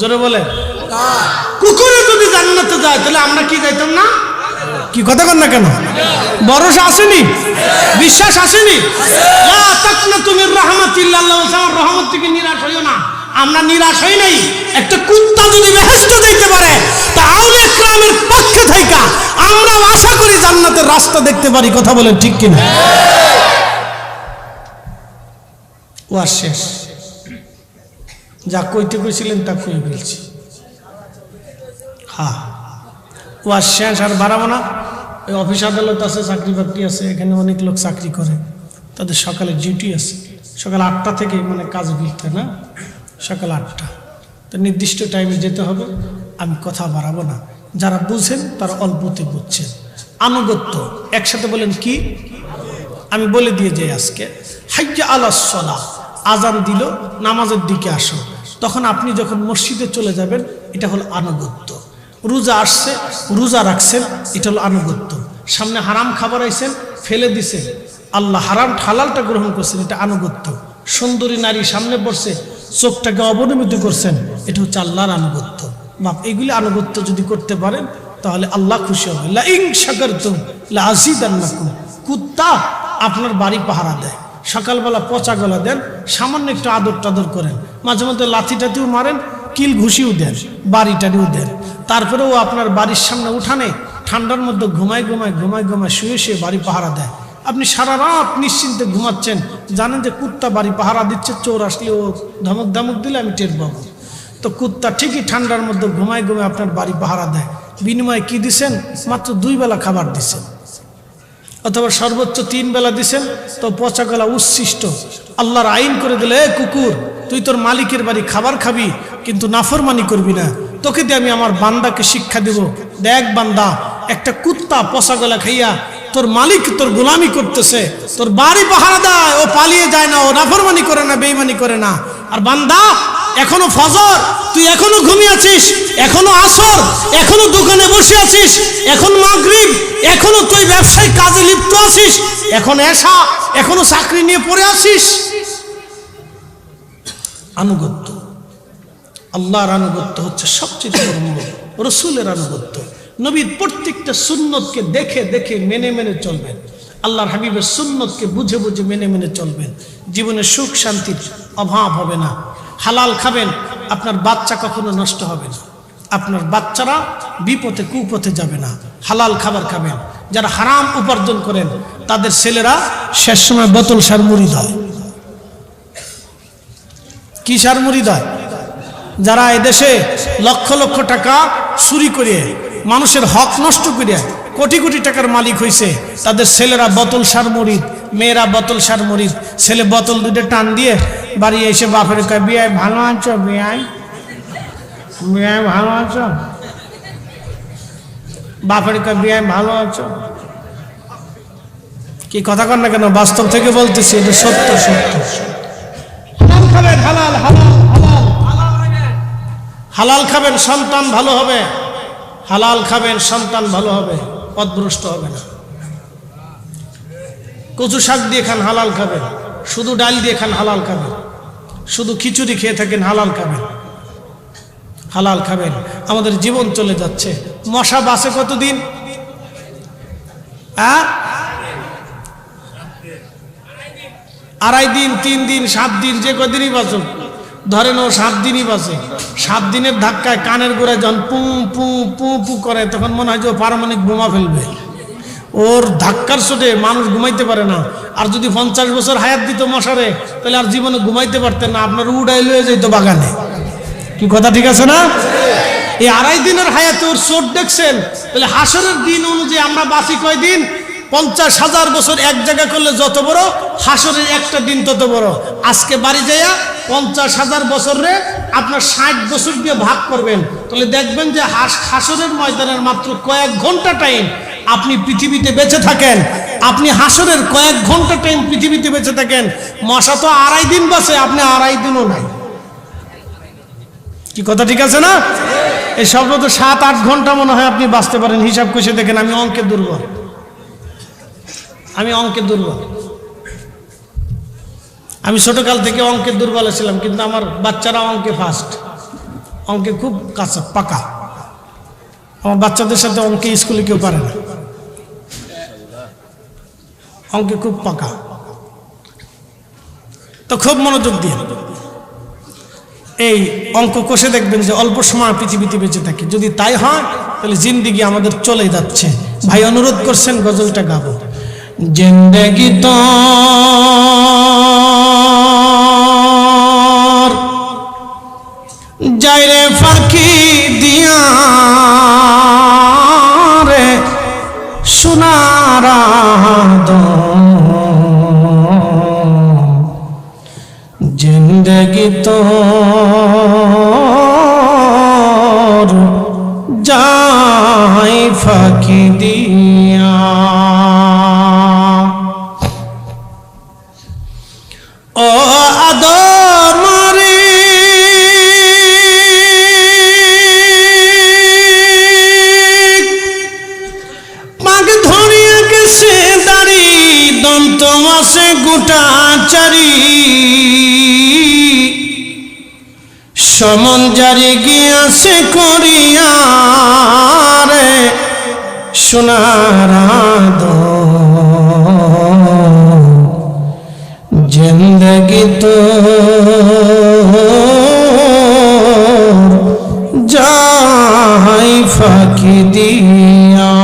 জোরে বলে। কুকুরে যদি জান্নাতে যায় তাহলে আমরা কি যাইতাম না? কি কথা কন না কেন? ভরসা আসেনি, বিশ্বাস আসেনি? লা তাকনাতু মির রাহমাতিল্লাহ, আল্লাহর রহমত থেকে নিরাশ হইও না। আমরা নিরাশ হই নাই। একটা কুত্তা যদি বেহেশতে যাইতে পারে, তা আউলিয়া কিরামের পক্ষে থাইকা আমরা আশা করি জান্নাতের রাস্তা দেখতে পারি। কথা বলেন ঠিক কিনা? ওয়া শেষ, যা কইতে কইছিলেন তা কই বলছি। হ্যাঁ, ওয়া শেষ, আর বাড়াবো না। ওই অফিস আদালত আছে, চাকরি বাকরি আছে, এখানে অনেক লোক চাকরি করে, তাদের সকালে ডিউটি আছে, সকাল 8টা থেকে মানে কাজে ফিরতে না, সকাল 8টা, তো নির্দিষ্ট টাইমে যেতে হবে। আমি কথা বাড়াবো না, যারা বুঝেন তারা অল্পতে বুঝছেন। আনুগত্য একসাথে বলেন কি? আমি বলে দিয়ে যাই আজকে, হাইয়া আলাস সালাহ, আজান দিল, নামাজের দিকে আসো। তখন আপনি যখন মসজিদে চলে যাবেন, এটা হলো আনুগত্য। রোজা আসছে, রোজা রাখছেন, এটা হলো আনুগত্য। সামনে হারাম খাবার আইছেন, ফেলে দিছেন, আল্লাহ হারাম হালালটা গ্রহণ করছেন, এটা আনুগত্য। সুন্দরী নারী সামনে পড়ছে, চোখটাকে অবনমিত করছেন, এটা হচ্ছে আল্লাহর আনুগত্য। বাপ, এইগুলি আনুগত্য যদি করতে পারেন তাহলে আল্লাহ খুশি হবে। লা ইন শাকারতুম লা আযীদান্নাকুম। কুত্তা আপনার বাড়ি পাহারা দেয়, সকালবেলা পচা গলা দেন, সামান্য একটু আদর টাদর করেন, মাঝে মধ্যে লাথি টাতিও মারেন, কিল ঘুষিও দেন, বাড়িটারিও দেন, তারপরেও আপনার বাড়ির সামনে উঠানে ঠান্ডার মধ্যে ঘুমায় শুয়ে শুয়ে বাড়ি পাহারা দেয়। আপনি সারা রাত নিশ্চিন্তে ঘুমাচ্ছেন, জানেন যে কুত্তা বাড়ি পাহারা দিচ্ছে, চোর আসলে ও ধমক দিলে আমি টের পাবো। তো কুত্তা ঠিকই ঠান্ডার মধ্যে ঘুমায় আপনার বাড়ি পাহারা দেয়। বিনিময়ে কি দিছেন? মাত্র 2 বেলা খাবার দিছেন, অথবা সর্বোচ্চ 3 বেলা দিছেন, তো পচা গলা উচ্ছিষ্ট। আল্লাহর আইন করে দিলে, এ কুকুর, তুই তোর মালিকের বাড়ি খাবার খাবি কিন্তু নাফরমানি করবি না, তোকে দিয়ে আমি আমার বান্দাকে শিক্ষা দেব। দেখ বান্দা, একটা কুত্তা পচা গলা খাইয়া তোর মালিক তোর গোলামি করতেছে, তোর বাড়ি পাহারা দেয়, ও পালিয়ে যায় না, ও নাফরমানি করে না, বেঈমানি করে না। আর বান্দা, এখনো ফজর, তুই এখনো ঘুমিয়ে আছিস, এখনো আসর, এখনো দোকানে বসে আছিস, এখন মাগরিব, এখনো তুই ব্যবসায়িক কাজে লিপ্ত আছিস, এখন এশা, এখনো চাকরি নিয়ে পড়ে আছিস। আনুগত্য, আল্লাহর আনুগত্য হচ্ছে সবচেয়ে বড় মূল্য, রসুলের আনুগত্য। নবীর প্রত্যেকটা সুন্নতকে দেখে দেখে মেনে চলবেন, আল্লাহর হাবিবের সুন্নতকে বুঝে মেনে চলবেন, জীবনে সুখ শান্তির অভাব হবে না। হালাল খাবেন, আপনার বাচ্চা কখনো নষ্ট হবে না, আপনার বাচ্চারা বিপথে কুপথে যাবে না। হালাল খাবার খাবেন। যারা হারাম উপার্জন করেন তাদের ছেলেরা শেষ সময় বোতল সার মুড়িদ হয়। কি সার মুড়িদ হয়? যারা এদেশে লক্ষ লক্ষ টাকা চুরি করে মানুষের হক নষ্ট করে কোটি কোটি টাকার মালিক হয়েছে, তাদের ছেলেরা বোতল সার মুড়িদ, মেয়েরা বোতল সার মুড়িদ। ছেলে বোতল দুটো টান দিয়ে বাড়ি এসে বাপের কয়, বিয়াই ভালো আছো? বিয়াই ভালো আছো? বাপের কয়, বিয়াই ভালো আছো? কি কথা কন না কেন? বাস্তব থেকে বলতেছি, এটা সত্য। হালাল খাবেন, হালাল খাবেন, সন্তান ভালো হবে। হালাল খাবেন, সন্তান ভালো হবে, পথভ্রষ্ট হবে না। কচু শাক দিয়ে খান, হালাল খাবেন। শুধু ডাল দিয়ে খান, হালাল খাবেন। শুধু খিচুড়ি খেয়ে থাকেন, হালাল খাবেন। হালাল খাবেন। আমাদের জীবন চলে যাচ্ছে। মশা বাঁচে কতদিন? 2.5 দিন, 3 দিন, 7 দিন, যে কদিনই বাঁচুক, ধরেন ও 7 দিনই বাঁচে। 7 দিনের ধাক্কায় কানের গোড়ায় যখন পু পু পু পু করে, তখন মনে হয় যে ও পারমাণবিক বোমা ফেলবে। ওর ধাক্কার চোটে মানুষ ঘুমাইতে পারে না। আর যদি 50 বছর হায়াত দিত মশারে, তাহলে আর জীবনে ঘুমাইতে পারতেন না, আপনার উড়াই লয়ে যেত বাগানে। কি কথা ঠিক আছে না? এই 2.5 দিনের হায়াতে ওর চোট দেখছেন? তাহলে হাসরের দিন অনুযায়ী আমরা বাঁচি কয়দিন? 50,000 বছর এক জায়গা করলে যত বড়, হাসরের একটা দিন তত বড়। আজকে বাড়ি যাইয়া 50,000 বছরে আপনার 60 বছর দিয়ে ভাগ করবেন, তাহলে দেখবেন যে হাসরের ময়দানের মাত্র কয়েক ঘন্টা টাইম আপনি পৃথিবীতে বেঁচে থাকেন। আপনি হাসরের কয়েক ঘন্টা টাইম পৃথিবীতে বেঁচে থাকেন। মশা তো 2.5 দিন বাঁচে, আপনি 2.5 দিনও নাই। কি কথা ঠিক আছে না? এই সর্বত 7-8 ঘন্টা মনে হয় আপনি বাঁচতে পারেন। হিসাব কষে দেখেন। আমি অঙ্কে দুর্বল। আমি ছোটকাল থেকে অঙ্কে দুর্বল ছিলাম, কিন্তু আমার বাচ্চারা অঙ্কে ফার্স্ট, অঙ্কে খুব কাঁচা পাকা। আমার বাচ্চাদের সাথে অঙ্কে স্কুলে কেউ পারে না, অঙ্কে খুব পাকা। তো খুব মনোযোগ দিয়ে এই অঙ্ক কষে দেখবেন যে অল্প সময় পৃথিবীতে বেঁচে থাকি। যদি তাই হয় তাহলে জিন্দিগি আমাদের চলে যাচ্ছে। ভাই অনুরোধ করছেন গজলটা গাবো। জিন্দেগি তো যাইরে ফাঁকি দিয়া রে সোনার জিন্দেগি তো যাই ফাঁকি দিয়া। ও আদমারে পাক ধরিয়া গেছে দাড়ি, দন্ত মাসে গোটা চারি, সমন জারি গিয়াছে করিয়া রে সোনার জিন্দগি তো যাই ফাঁকি দিয়া